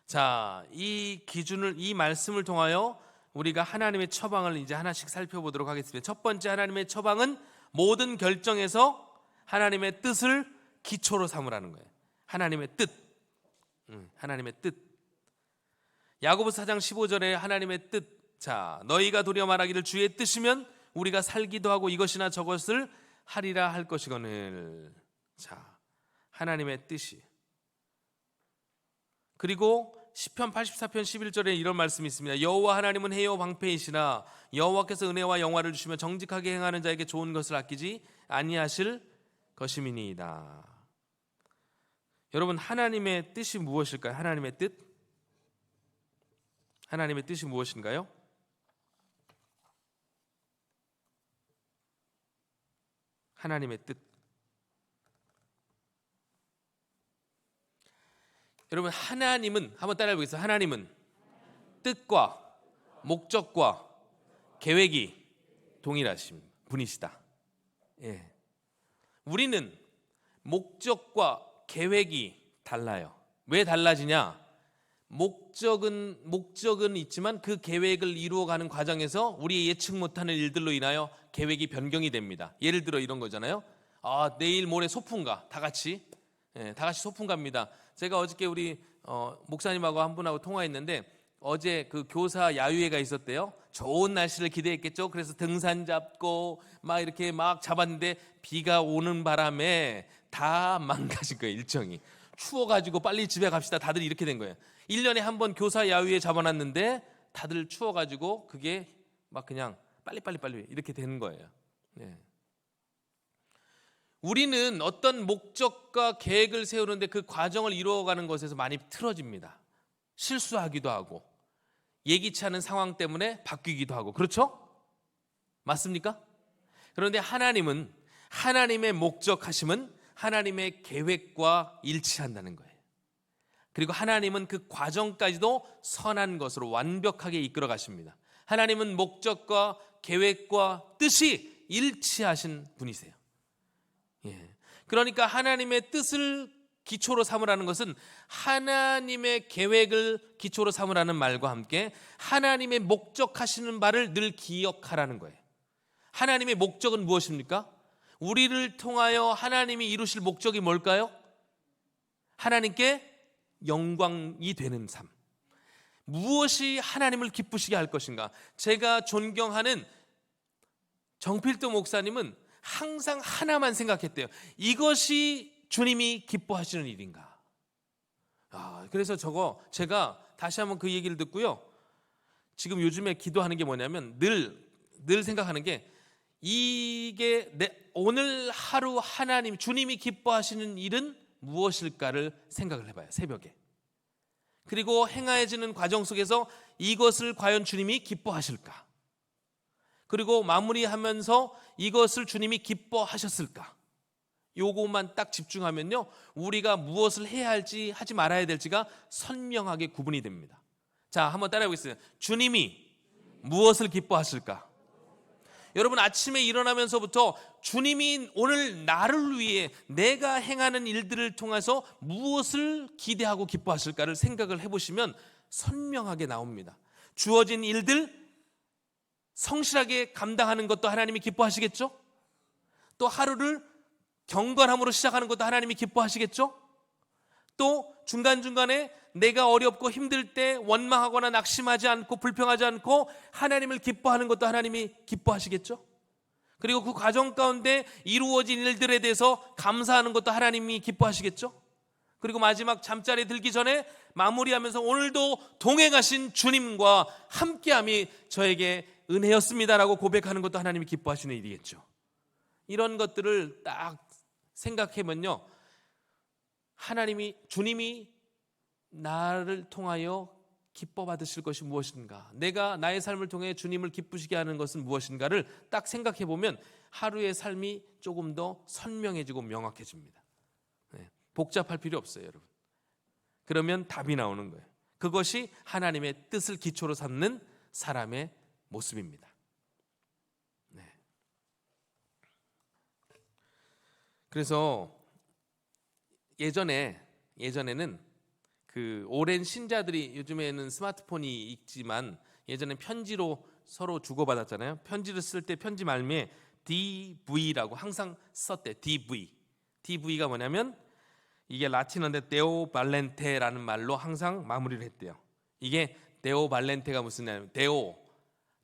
자, 이 기준을, 이 말씀을 통하여 우리가 하나님의 처방을 이제 하나씩 살펴보도록 하겠습니다. 첫 번째 하나님의 처방은 모든 결정에서 하나님의 뜻을 기초로 삼으라는 거예요. 하나님의 뜻. 하나님의 뜻. 야고보서 4장 15절에 하나님의 뜻. 자, 너희가 도리어 말하기를 주의 뜻이면 우리가 살기도 하고 이것이나 저것을 하리라 할 것이거늘. 자, 하나님의 뜻이. 그리고 시편 84편 11절에 이런 말씀이 있습니다. 여호와 하나님은 해요 방패이시나 여호와께서 은혜와 영화를 주시며 정직하게 행하는 자에게 좋은 것을 아끼지 아니하실 것임이니이다. 여러분, 하나님의 뜻이 무엇일까요? 하나님의 뜻? 하나님의 뜻이 무엇인가요? 하나님의 뜻. 여러분, 하나님은 한번 따라해 보겠습니다. 하나님은 뜻과 목적과 계획이 동일하신 분이시다. 예. 우리는 목적과 계획이 달라요. 왜 달라지냐? 목적은 있지만 그 계획을 이루어가는 과정에서 우리 예측 못하는 일들로 인하여 계획이 변경이 됩니다. 예를 들어 이런 거잖아요. 내일 모레 소풍가 다 같이 소풍 갑니다. 제가 어저께 우리 목사님하고 한 분하고 통화했는데 어제 그 교사 야유회가 있었대요. 좋은 날씨를 기대했겠죠. 그래서 등산 잡고 막 이렇게 막 잡았는데 비가 오는 바람에 다 망가진 거예요. 일정이 추워가지고 빨리 집에 갑시다. 다들 이렇게 된 거예요. 1년에 한 번 교사 야유회 잡아놨는데 다들 추워가지고 그게 막 그냥 빨리 이렇게 되는 거예요. 네. 우리는 어떤 목적과 계획을 세우는데 그 과정을 이루어가는 것에서 많이 틀어집니다. 실수하기도 하고 예기치 않은 상황 때문에 바뀌기도 하고, 그렇죠? 맞습니까? 그런데 하나님은, 하나님의 목적하심은 하나님의 계획과 일치한다는 거예요. 그리고 하나님은 그 과정까지도 선한 것으로 완벽하게 이끌어 가십니다. 하나님은 목적과 계획과 뜻이 일치하신 분이세요. 예. 그러니까 하나님의 뜻을 기초로 삼으라는 것은 하나님의 계획을 기초로 삼으라는 말과 함께 하나님의 목적하시는 바를 늘 기억하라는 거예요. 하나님의 목적은 무엇입니까? 우리를 통하여 하나님이 이루실 목적이 뭘까요? 하나님께 영광이 되는 삶. 무엇이 하나님을 기쁘시게 할 것인가? 제가 존경하는 정필도 목사님은 항상 하나만 생각했대요. 이것이 주님이 기뻐하시는 일인가? 그래서 제가 다시 한번 그 얘기를 듣고요. 지금 요즘에 기도하는 게 뭐냐면 늘 생각하는 게 이게 오늘 하루 하나님, 주님이 기뻐하시는 일은 무엇일까를 생각을 해봐요. 새벽에. 그리고 행해지는 과정 속에서 이것을 과연 주님이 기뻐하실까? 그리고 마무리하면서 이것을 주님이 기뻐하셨을까? 요것만 딱 집중하면요, 우리가 무엇을 해야 할지 하지 말아야 될지가 선명하게 구분이 됩니다. 자, 한번 따라해 보겠습니다. 주님이 무엇을 기뻐하실까? 여러분, 아침에 일어나면서부터 주님이 오늘 나를 위해 내가 행하는 일들을 통해서 무엇을 기대하고 기뻐하실까를 생각을 해보시면 선명하게 나옵니다. 주어진 일들 성실하게 감당하는 것도 하나님이 기뻐하시겠죠? 또 하루를 경건함으로 시작하는 것도 하나님이 기뻐하시겠죠? 또 중간중간에 내가 어렵고 힘들 때 원망하거나 낙심하지 않고 불평하지 않고 하나님을 기뻐하는 것도 하나님이 기뻐하시겠죠? 그리고 그 과정 가운데 이루어진 일들에 대해서 감사하는 것도 하나님이 기뻐하시겠죠? 그리고 마지막 잠자리에 들기 전에 마무리하면서 오늘도 동행하신 주님과 함께함이 저에게 은혜였습니다라고 고백하는 것도 하나님이 기뻐하시는 일이겠죠. 이런 것들을 딱 생각해보면요, 주님이 나를 통하여 기뻐 받으실 것이 무엇인가? 내가 나의 삶을 통해 주님을 기쁘시게 하는 것은 무엇인가를 딱 생각해 보면 하루의 삶이 조금 더 선명해지고 명확해집니다. 네, 복잡할 필요 없어요, 여러분. 그러면 답이 나오는 거예요. 그것이 하나님의 뜻을 기초로 삼는 사람의 모습입니다. 네. 그래서 예전에는 그 오랜 신자들이, 요즘에는 스마트폰이 있지만 예전엔 편지로 서로 주고받았잖아요. 편지를 쓸 때 편지 말미에 DV라고 항상 썼대. DV가 뭐냐면 이게 라틴어인데 데오 발렌테라는 말로 항상 마무리를 했대요. 이게 데오 발렌테가 무슨 말이냐면 데오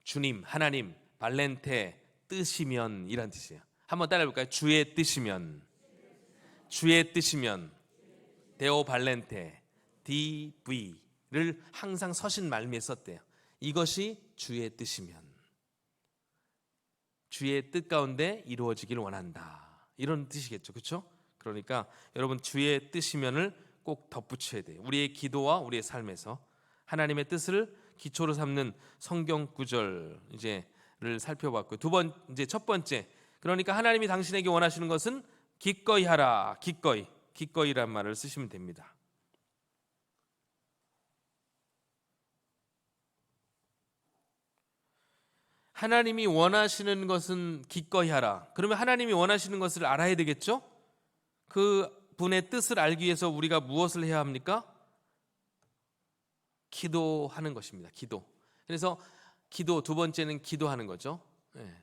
주님, 하나님, 발렌테 뜻이면 이란 뜻이에요. 한번 따라해 볼까요? 주의 뜻이면 데오 발렌테 DV를 항상 서신 말미에 썼대요. 이것이 주의 뜻이면, 주의 뜻 가운데 이루어지기를 원한다, 이런 뜻이겠죠. 그렇죠? 그러니까 여러분, 주의 뜻이면을 꼭 덧붙여야 돼요. 우리의 기도와 우리의 삶에서 하나님의 뜻을 기초로 삼는 성경 구절 이제를 살펴봤고요. 첫 번째, 그러니까 하나님이 당신에게 원하시는 것은 기꺼이 하라. 기꺼이란 말을 쓰시면 됩니다. 하나님이 원하시는 것은 기꺼이 하라. 그러면 하나님이 원하시는 것을 알아야 되겠죠? 그 분의 뜻을 알기 위해서 우리가 무엇을 해야 합니까? 기도하는 것입니다. 기도. 그래서 기도, 두 번째는 기도하는 거죠. 네.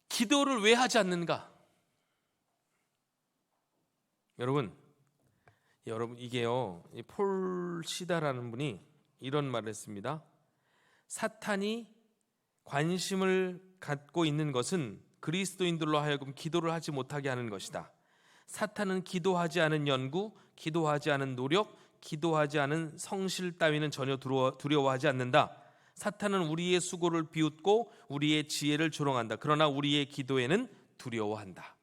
기도를 왜 하지 않는가? 여러분 이게요, 폴 시다라는 분이 이런 말을 했습니다. 사탄이 관심을 갖고 있는 것은 그리스도인들로 하여금 기도를 하지 못하게 하는 것이다. 사탄은 기도하지 않은 연구, 기도하지 않은 노력, 기도하지 않은 성실 따위는 전혀 두려워하지 않는다. 사탄은 우리의 수고를 비웃고 우리의 지혜를 조롱한다. 그러나 우리의 기도에는 두려워한다.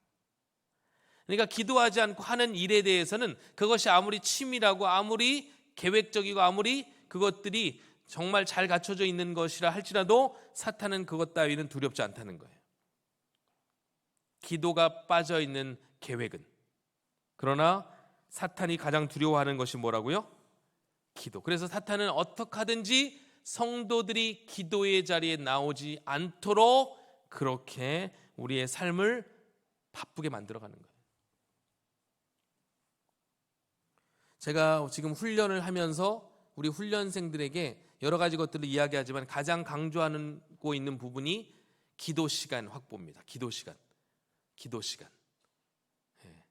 그러니까 기도하지 않고 하는 일에 대해서는 그것이 아무리 치밀하고 아무리 계획적이고 아무리 그것들이 정말 잘 갖춰져 있는 것이라 할지라도 사탄은 그것 따위는 두렵지 않다는 거예요. 기도가 빠져 있는 계획은. 그러나 사탄이 가장 두려워하는 것이 뭐라고요? 기도. 그래서 사탄은 어떻게 하든지 성도들이 기도의 자리에 나오지 않도록 그렇게 우리의 삶을 바쁘게 만들어가는 거예요. 제가 지금 훈련을 하면서 우리 훈련생들에게 여러 가지 것들을 이야기하지만 가장 강조하고 있는 부분이 기도 시간 확보입니다. 기도 시간. 예.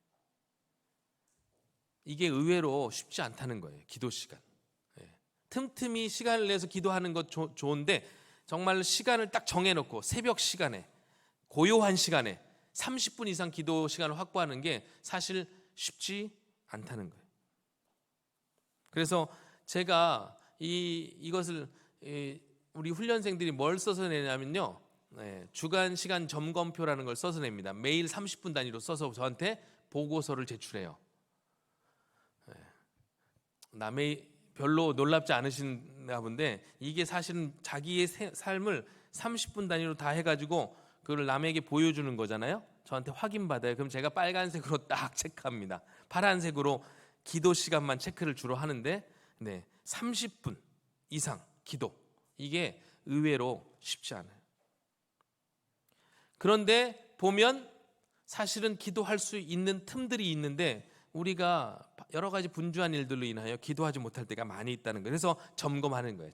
이게 의외로 쉽지 않다는 거예요. 기도 시간. 예. 틈틈이 시간을 내서 기도하는 것 좋은데 정말 시간을 딱 정해놓고 새벽 시간에, 고요한 시간에 30분 이상 기도 시간을 확보하는 게 사실 쉽지 않다는 거예요. 그래서 제가 이것을 우리 훈련생들이 뭘 써서 내냐면요, 주간 시간 점검표라는 걸 써서 냅니다. 매일 30분 단위로 써서 저한테 보고서를 제출해요. 남의 별로 놀랍지 않으신가 본데 이게 사실은 자기의 삶을 30분 단위로 다 해가지고 그걸 남에게 보여주는 거잖아요. 저한테 확인받아요. 그럼 제가 빨간색으로 딱 체크합니다. 파란색으로 기도 시간만 체크를 주로 하는데 30분 이상 기도, 이게 의외로 쉽지 않아요. 그런데 보면 사실은 기도할 수 있는 틈들이 있는데 우리가 여러 가지 분주한 일들로 인하여 기도하지 못할 때가 많이 있다는 거예요. 그래서 점검하는 거예요.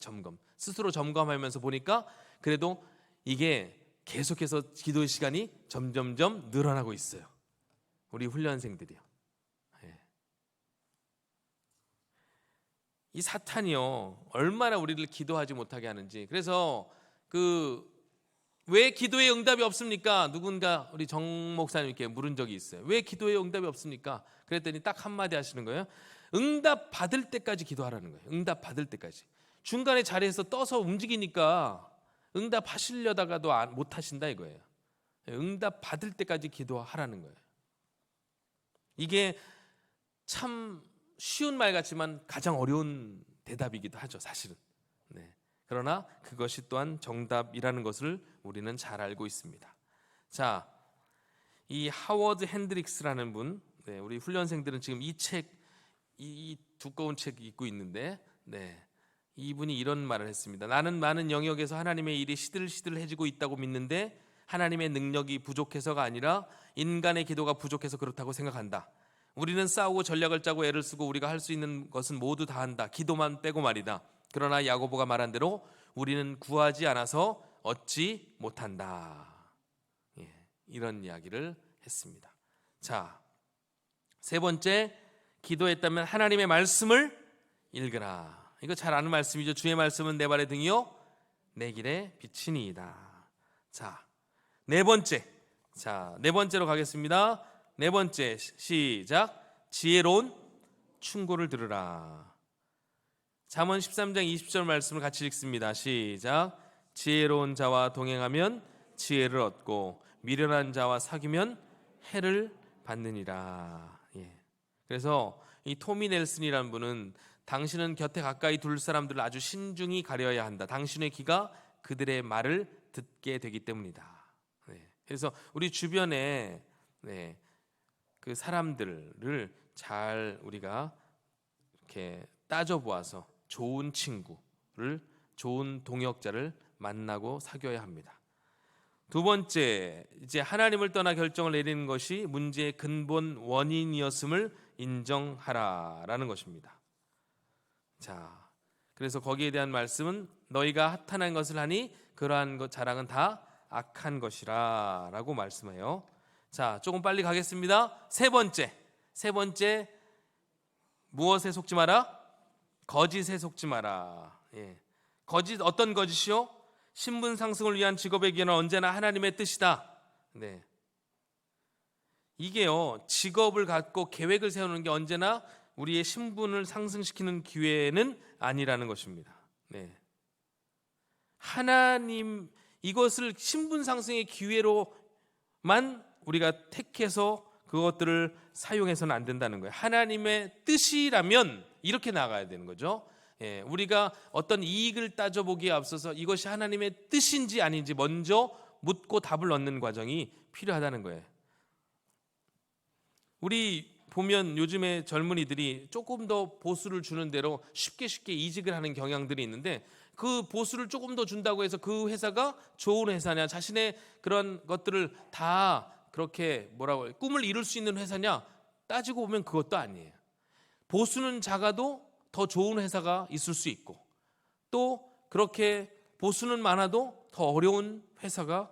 스스로 점검하면서 보니까 그래도 이게 계속해서 기도 시간이 점점점 늘어나고 있어요. 우리 훈련생들이요. 이 사탄이요, 얼마나 우리를 기도하지 못하게 하는지. 그래서 왜 기도에 응답이 없습니까? 누군가 우리 정 목사님께 물은 적이 있어요. 왜 기도에 응답이 없습니까? 그랬더니 딱 한마디 하시는 거예요. 응답 받을 때까지 기도하라는 거예요. 응답 받을 때까지. 중간에 자리에서 떠서 움직이니까 응답 하시려다가도 못 하신다 이거예요. 응답 받을 때까지 기도하라는 거예요. 이게 참 쉬운 말 같지만 가장 어려운 대답이기도 하죠, 사실은. 네. 그러나 그것이 또한 정답이라는 것을 우리는 잘 알고 있습니다. 자, 이 하워드 핸드릭스라는 분, 네, 우리 훈련생들은 지금 이 책, 이 두꺼운 책 읽고 있는데, 네, 이분이 이런 말을 했습니다. 나는 많은 영역에서 하나님의 일이 시들시들해지고 있다고 믿는데 하나님의 능력이 부족해서가 아니라 인간의 기도가 부족해서 그렇다고 생각한다. 우리는 싸우고 전략을 짜고 애를 쓰고 우리가 할 수 있는 것은 모두 다 한다. 기도만 빼고 말이다. 그러나 야고보가 말한 대로 우리는 구하지 않아서 얻지 못한다. 예, 이런 이야기를 했습니다. 자, 세 번째, 기도했다면 하나님의 말씀을 읽으라. 이거 잘 아는 말씀이죠. 주의 말씀은 내 발의 등이요 내 길의 빛이니이다. 자, 네 번째로 가겠습니다. 네 번째, 시작. 지혜로운 충고를 들으라. 잠언 13장 20절 말씀을 같이 읽습니다. 시작. 지혜로운 자와 동행하면 지혜를 얻고 미련한 자와 사귀면 해를 받느니라. 예. 그래서 이 토미 넬슨이라는 분은 당신은 곁에 가까이 둘 사람들을 아주 신중히 가려야 한다. 당신의 귀가 그들의 말을 듣게 되기 때문이다. 네. 그래서 우리 주변에 네, 그 사람들을 잘 우리가 이렇게 따져보아서 좋은 친구를, 좋은 동역자를 만나고 사귀어야 합니다. 두 번째, 이제 하나님을 떠나 결정을 내리는 것이 문제의 근본 원인이었음을 인정하라라는 것입니다. 자, 그래서 거기에 대한 말씀은 너희가 합탄한 것을 하니 그러한 것 자랑은 다 악한 것이라라고 말씀해요. 자, 조금 빨리 가겠습니다. 세 번째, 무엇에 속지 마라? 거짓에 속지 마라. 예. 거짓, 어떤 거짓이요? 신분 상승을 위한 직업의 기회는 언제나 하나님의 뜻이다. 네. 이게요, 직업을 갖고 계획을 세우는 게 언제나 우리의 신분을 상승시키는 기회는 아니라는 것입니다. 네. 하나님, 이것을 신분 상승의 기회로만 우리가 택해서 그것들을 사용해서는 안 된다는 거예요. 하나님의 뜻이라면 이렇게 나가야 되는 거죠. 예, 우리가 어떤 이익을 따져보기에 앞서서 이것이 하나님의 뜻인지 아닌지 먼저 묻고 답을 얻는 과정이 필요하다는 거예요. 우리 보면 요즘에 젊은이들이 조금 더 보수를 주는 대로 쉽게 이직을 하는 경향들이 있는데, 그 보수를 조금 더 준다고 해서 그 회사가 좋은 회사냐, 자신의 그런 것들을 다 그렇게 꿈을 이룰 수 있는 회사냐 따지고 보면 그것도 아니에요. 보수는 작아도 더 좋은 회사가 있을 수 있고, 또 그렇게 보수는 많아도 더 어려운 회사가,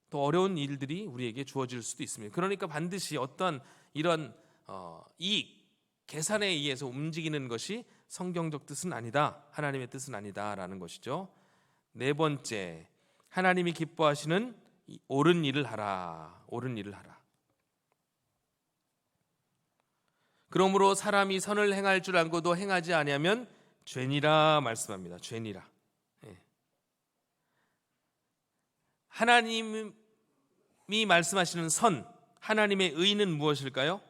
더 어려운 일들이 우리에게 주어질 수도 있습니다. 그러니까 반드시 어떤 이런 이익, 계산에 의해서 움직이는 것이 성경적 뜻은 아니다, 하나님의 뜻은 아니다라는 것이죠. 네 번째, 하나님이 기뻐하시는 옳은 일을 하라. 옳은 일을 하라. 그러므로 사람이 선을 행할 줄 알고도 행하지 아니하면 죄니라 말씀합니다. 죄니라. 예. 하나님이 말씀하시는 선, 하나님의 의는 무엇일까요?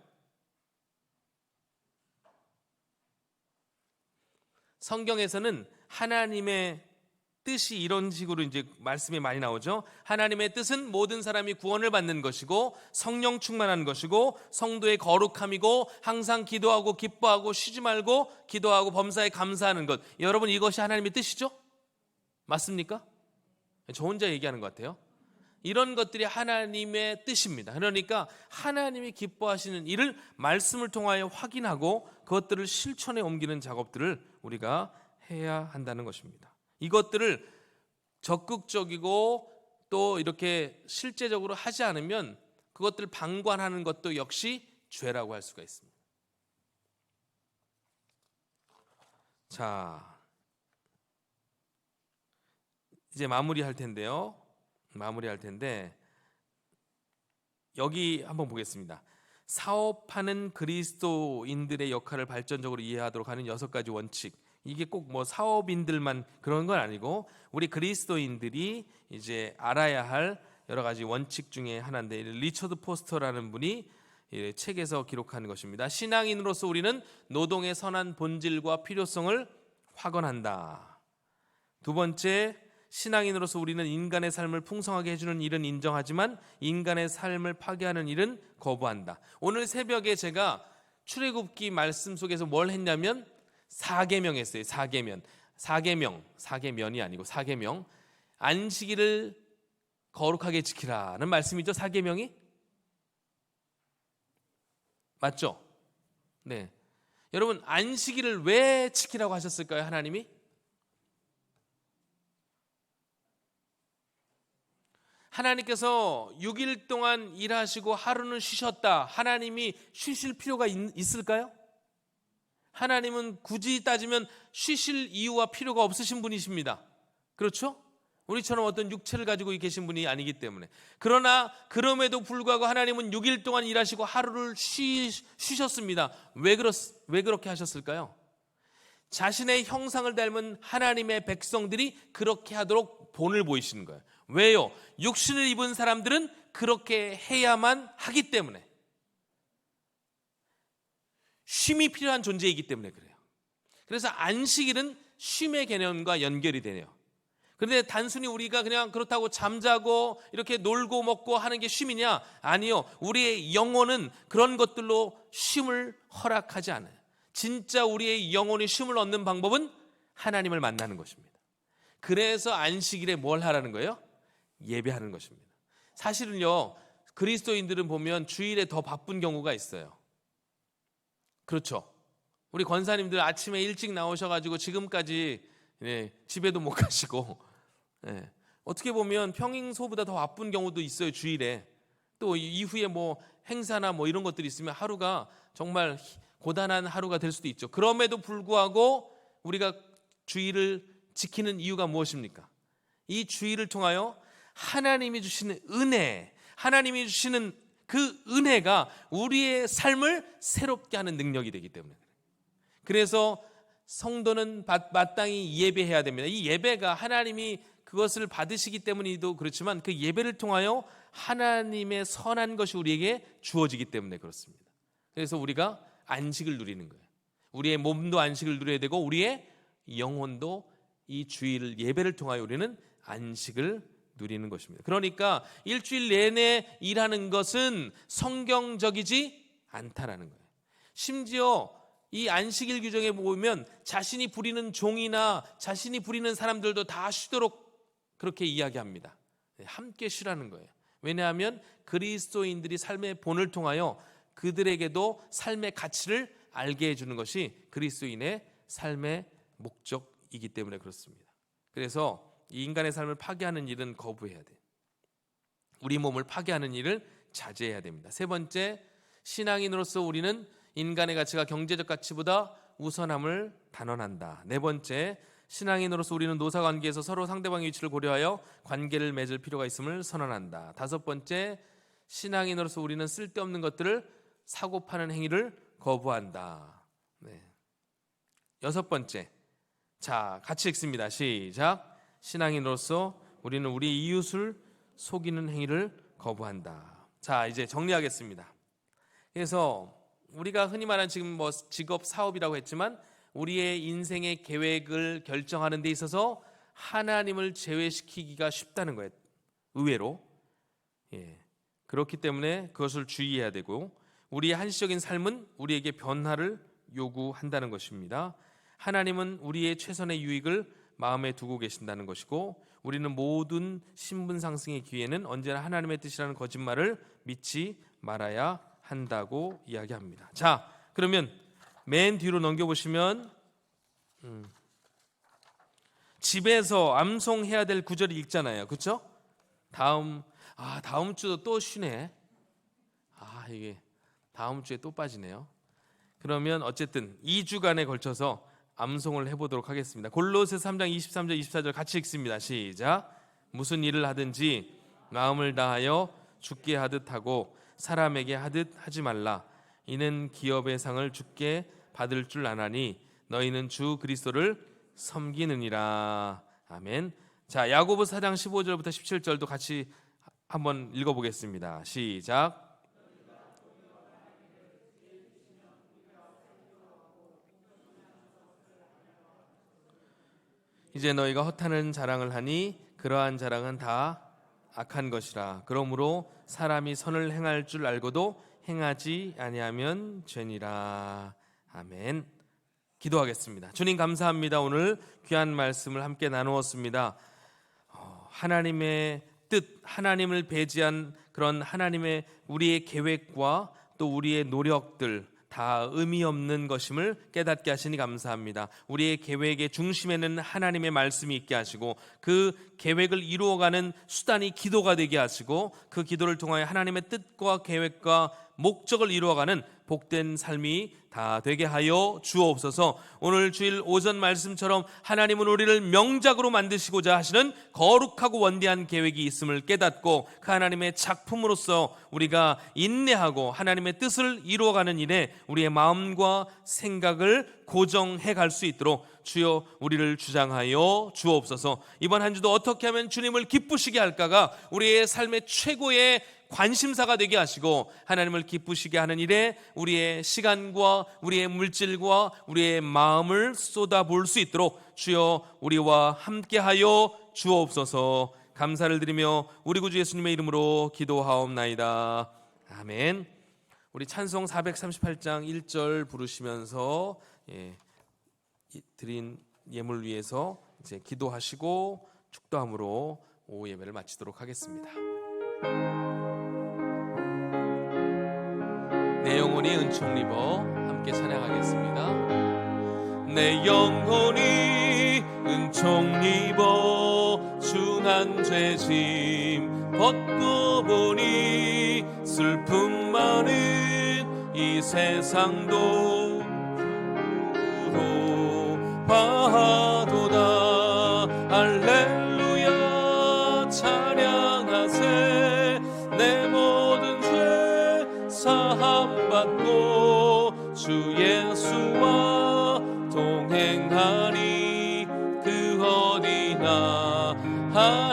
성경에서는 하나님의 뜻이 이런 식으로 이제 말씀이 많이 나오죠. 하나님의 뜻은 모든 사람이 구원을 받는 것이고 성령 충만한 것이고 성도의 거룩함이고 항상 기도하고 기뻐하고 쉬지 말고 기도하고 범사에 감사하는 것. 여러분, 이것이 하나님의 뜻이죠? 맞습니까? 저 혼자 얘기하는 것 같아요. 이런 것들이 하나님의 뜻입니다. 그러니까 하나님이 기뻐하시는 일을 말씀을 통하여 확인하고 그것들을 실천에 옮기는 작업들을 우리가 해야 한다는 것입니다. 이것들을 적극적이고 또 이렇게 실제적으로 하지 않으면 그것들을 방관하는 것도 역시 죄라고 할 수가 있습니다. 자, 이제 마무리할 텐데 여기 한번 보겠습니다. 사업하는 그리스도인들의 역할을 발전적으로 이해하도록 하는 6가지 원칙. 이게 꼭 뭐 사업인들만 그런 건 아니고 우리 그리스도인들이 이제 알아야 할 여러 가지 원칙 중에 하나인데, 리처드 포스터라는 분이 책에서 기록한 것입니다. 신앙인으로서 우리는 노동의 선한 본질과 필요성을 확언한다. 두 번째, 신앙인으로서 우리는 인간의 삶을 풍성하게 해주는 일은 인정하지만 인간의 삶을 파괴하는 일은 거부한다. 오늘 새벽에 제가 출애굽기 말씀 속에서 뭘 했냐면 4계명 했어요. 4계명이 아니고 4계명. 안식일을 거룩하게 지키라는 말씀이죠. 4계명이 맞죠? 네. 여러분, 안식일을 왜 지키라고 하셨을까요? 하나님이? 하나님께서 6일 동안 일하시고 하루는 쉬셨다. 하나님이 쉬실 필요가 있을까요? 하나님은 굳이 따지면 쉬실 이유와 필요가 없으신 분이십니다. 그렇죠? 우리처럼 어떤 육체를 가지고 계신 분이 아니기 때문에. 그러나 그럼에도 불구하고 하나님은 6일 동안 일하시고 하루를 쉬셨습니다. 왜 그렇게 하셨을까요? 자신의 형상을 닮은 하나님의 백성들이 그렇게 하도록 본을 보이시는 거예요. 왜요? 육신을 입은 사람들은 그렇게 해야만 하기 때문에. 쉼이 필요한 존재이기 때문에 그래요. 그래서 안식일은 쉼의 개념과 연결이 되네요. 그런데 단순히 우리가 그냥 그렇다고 잠자고 이렇게 놀고 먹고 하는 게 쉼이냐? 아니요. 우리의 영혼은 그런 것들로 쉼을 허락하지 않아요. 진짜 우리의 영혼이 쉼을 얻는 방법은 하나님을 만나는 것입니다. 그래서 안식일에 뭘 하라는 거예요? 예배하는 것입니다. 사실은요, 그리스도인들은 보면 주일에 더 바쁜 경우가 있어요. 그렇죠? 우리 권사님들 아침에 일찍 나오셔가지고 지금까지 집에도 못 가시고, 어떻게 보면 평행소보다 더 바쁜 경우도 있어요. 주일에. 또 이후에 뭐 행사나 뭐 이런 것들이 있으면 하루가 정말 고단한 하루가 될 수도 있죠. 그럼에도 불구하고 우리가 주일을 지키는 이유가 무엇입니까? 이 주일을 통하여 하나님이 주시는 은혜, 하나님이 주시는 그 은혜가 우리의 삶을 새롭게 하는 능력이 되기 때문에. 그래서 성도는 마땅히 예배해야 됩니다. 이 예배가 하나님이 그것을 받으시기 때문이도 그렇지만 그 예배를 통하여 하나님의 선한 것이 우리에게 주어지기 때문에 그렇습니다. 그래서 우리가 안식을 누리는 거예요. 우리의 몸도 안식을 누려야 되고 우리의 영혼도 이 주일 예배를 통하여 우리는 안식을 누리는 것입니다. 그러니까 일주일 내내 일하는 것은 성경적이지 않다라는 거예요. 심지어 이 안식일 규정에 보면 자신이 부리는 종이나 자신이 부리는 사람들도 다 쉬도록 그렇게 이야기합니다. 함께 쉬라는 거예요. 왜냐하면 그리스도인들이 삶의 본을 통하여 그들에게도 삶의 가치를 알게 해주는 것이 그리스도인의 삶의 목적이기 때문에 그렇습니다. 그래서 이 인간의 삶을 파괴하는 일은 거부해야 돼요. 우리 몸을 파괴하는 일을 자제해야 됩니다. 세 번째, 신앙인으로서 우리는 인간의 가치가 경제적 가치보다 우선함을 단언한다. 네 번째, 신앙인으로서 우리는 노사관계에서 서로 상대방의 위치를 고려하여 관계를 맺을 필요가 있음을 선언한다. 다섯 번째, 신앙인으로서 우리는 쓸데없는 것들을 사고 파는 행위를 거부한다. 여섯 번째, 자, 같이 읽습니다. 시작. 신앙인으로서 우리는 우리 이웃을 속이는 행위를 거부한다. 자, 이제 정리하겠습니다. 그래서 우리가 흔히 말하는 지금 뭐 직업, 사업이라고 했지만 우리의 인생의 계획을 결정하는 데 있어서 하나님을 제외시키기가 쉽다는 거예요. 의외로. 그렇기 때문에 그것을 주의해야 되고 우리의 한시적인 삶은 우리에게 변화를 요구한다는 것입니다. 하나님은 우리의 최선의 유익을 마음에 두고 계신다는 것이고 우리는 모든 신분 상승의 기회는 언제나 하나님의 뜻이라는 거짓말을 믿지 말아야 한다고 이야기합니다. 자, 그러면 맨 뒤로 넘겨보시면 집에서 암송해야 될 구절이 읽잖아요. 그렇죠? 다음 주도 또 쉬네. 이게 다음 주에 또 빠지네요. 그러면 어쨌든 2주간에 걸쳐서 암송을 해보도록 하겠습니다. 골로새서 3장 23절 24절 같이 읽습니다. 시작. 무슨 일을 하든지 마음을 다하여 주께 하듯 하고 사람에게 하듯 하지 말라. 이는 기업의 상을 주께 받을 줄 아나니 너희는 주 그리스도를 섬기느니라. 아멘. 자, 야고보서 4장 15절부터 17절도 같이 한번 읽어보겠습니다. 시작. 이제 너희가 허탄한 자랑을 하니 그러한 자랑은 다 악한 것이라. 그러므로 사람이 선을 행할 줄 알고도 행하지 아니하면 죄니라. 아멘. 기도하겠습니다. 주님 감사합니다. 오늘 귀한 말씀을 함께 나누었습니다. 하나님의 뜻, 하나님을 배제한 그런 하나님의 우리의 계획과 또 우리의 노력들 다 의미 없는 것임을 깨닫게 하시니 감사합니다. 우리의 계획의 중심에는 하나님의 말씀이 있게 하시고 그 계획을 이루어가는 수단이 기도가 되게 하시고 그 기도를 통하여 하나님의 뜻과 계획과 목적을 이루어가는 복된 삶이 다 되게 하여 주옵소서. 오늘 주일 오전 말씀처럼 하나님은 우리를 명작으로 만드시고자 하시는 거룩하고 원대한 계획이 있음을 깨닫고 그 하나님의 작품으로서 우리가 인내하고 하나님의 뜻을 이루어가는 일에 우리의 마음과 생각을 고정해 갈 수 있도록 주여 우리를 주장하여 주옵소서. 이번 한 주도 어떻게 하면 주님을 기쁘시게 할까가 우리의 삶의 최고의 관심사가 되게 하시고 하나님을 기쁘시게 하는 일에 우리의 시간과 우리의 물질과 우리의 마음을 쏟아부을 수 있도록 주여 우리와 함께하여 주옵소서. 감사를 드리며 우리 구주 예수님의 이름으로 기도하옵나이다. 아멘. 우리 찬송 438장 1절 부르시면서 드린 예물 위해서 이제 기도하시고 축도함으로 오후 예배를 마치도록 하겠습니다. 내 영혼이 은총 입어 함께 찬양하겠습니다. 내 영혼이 은총 입어 중한 죄짐 벗고 보니 슬픔 많은 이 세상도 봐도다. 할렐루야 찬양하세. 내 모든 죄 사함받고 주 예수와 동행하니 그 어디나.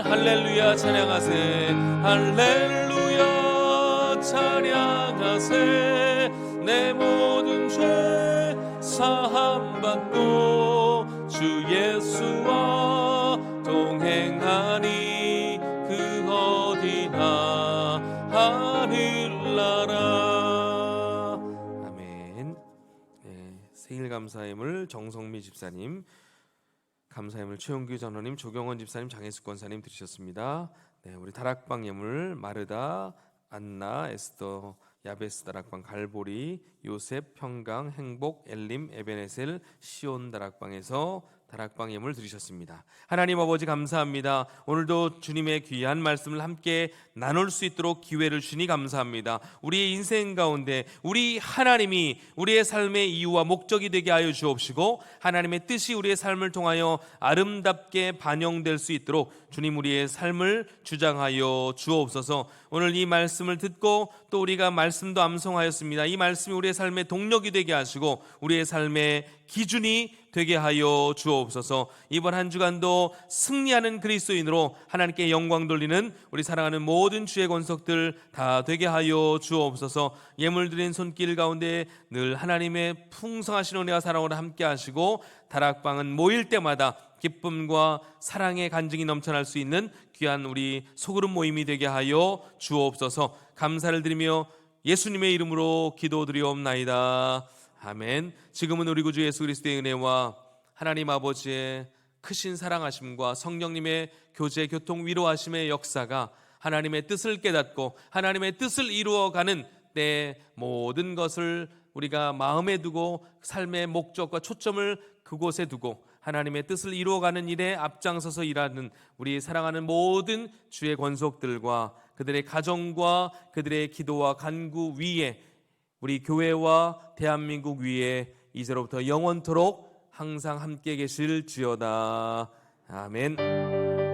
할렐루야 찬양하세. 할렐루야 찬양하세. 내 모든 죄 사함받고 주 예수와 동행하니 그 어디나 하늘나라. 아멘. 생일감사임을 정성미 집사님, 감사임을 최용규 전원님, 조경원 집사님, 장혜숙 권사님 들으셨습니다. 우리 다락방 예물 마르다, 안나, 에스더, 야베스 다락방, 갈보리, 요셉, 평강, 행복, 엘림, 에베네셀, 시온 다락방에서 다락방 예물 드리셨습니다. 하나님 아버지 감사합니다. 오늘도 주님의 귀한 말씀을 함께 나눌 수 있도록 기회를 주니 감사합니다. 우리의 인생 가운데 우리 하나님이 우리의 삶의 이유와 목적이 되게 하여 주옵시고 하나님의 뜻이 우리의 삶을 통하여 아름답게 반영될 수 있도록 주님 우리의 삶을 주장하여 주옵소서. 오늘 이 말씀을 듣고 또 우리가 말씀도 암송하였습니다. 이 말씀이 우리의 삶의 동력이 되게 하시고 우리의 삶의 기준이 되게 하여 주옵소서. 이번 한 주간도 승리하는 그리스도인으로 하나님께 영광 돌리는 우리 사랑하는 모든 주의 권속들 다 되게 하여 주옵소서. 예물 드린 손길 가운데 늘 하나님의 풍성하신 은혜와 사랑으로 함께 하시고 다락방은 모일 때마다 기쁨과 사랑의 간증이 넘쳐날 수 있는 귀한 우리 소그룹 모임이 되게 하여 주옵소서. 감사를 드리며 예수님의 이름으로 기도드리옵나이다. 아멘. 지금은 우리 구주 예수 그리스도의 은혜와 하나님 아버지의 크신 사랑하심과 성령님의 교제, 교통, 위로하심의 역사가 하나님의 뜻을 깨닫고 하나님의 뜻을 이루어가는 때 모든 것을 우리가 마음에 두고 삶의 목적과 초점을 그곳에 두고 하나님의 뜻을 이루어가는 일에 앞장서서 일하는 우리 사랑하는 모든 주의 권속들과 그들의 가정과 그들의 기도와 간구 위에 우리 교회와 대한민국 위에 이제로부터 영원토록 항상 함께 계실지어다. 아멘.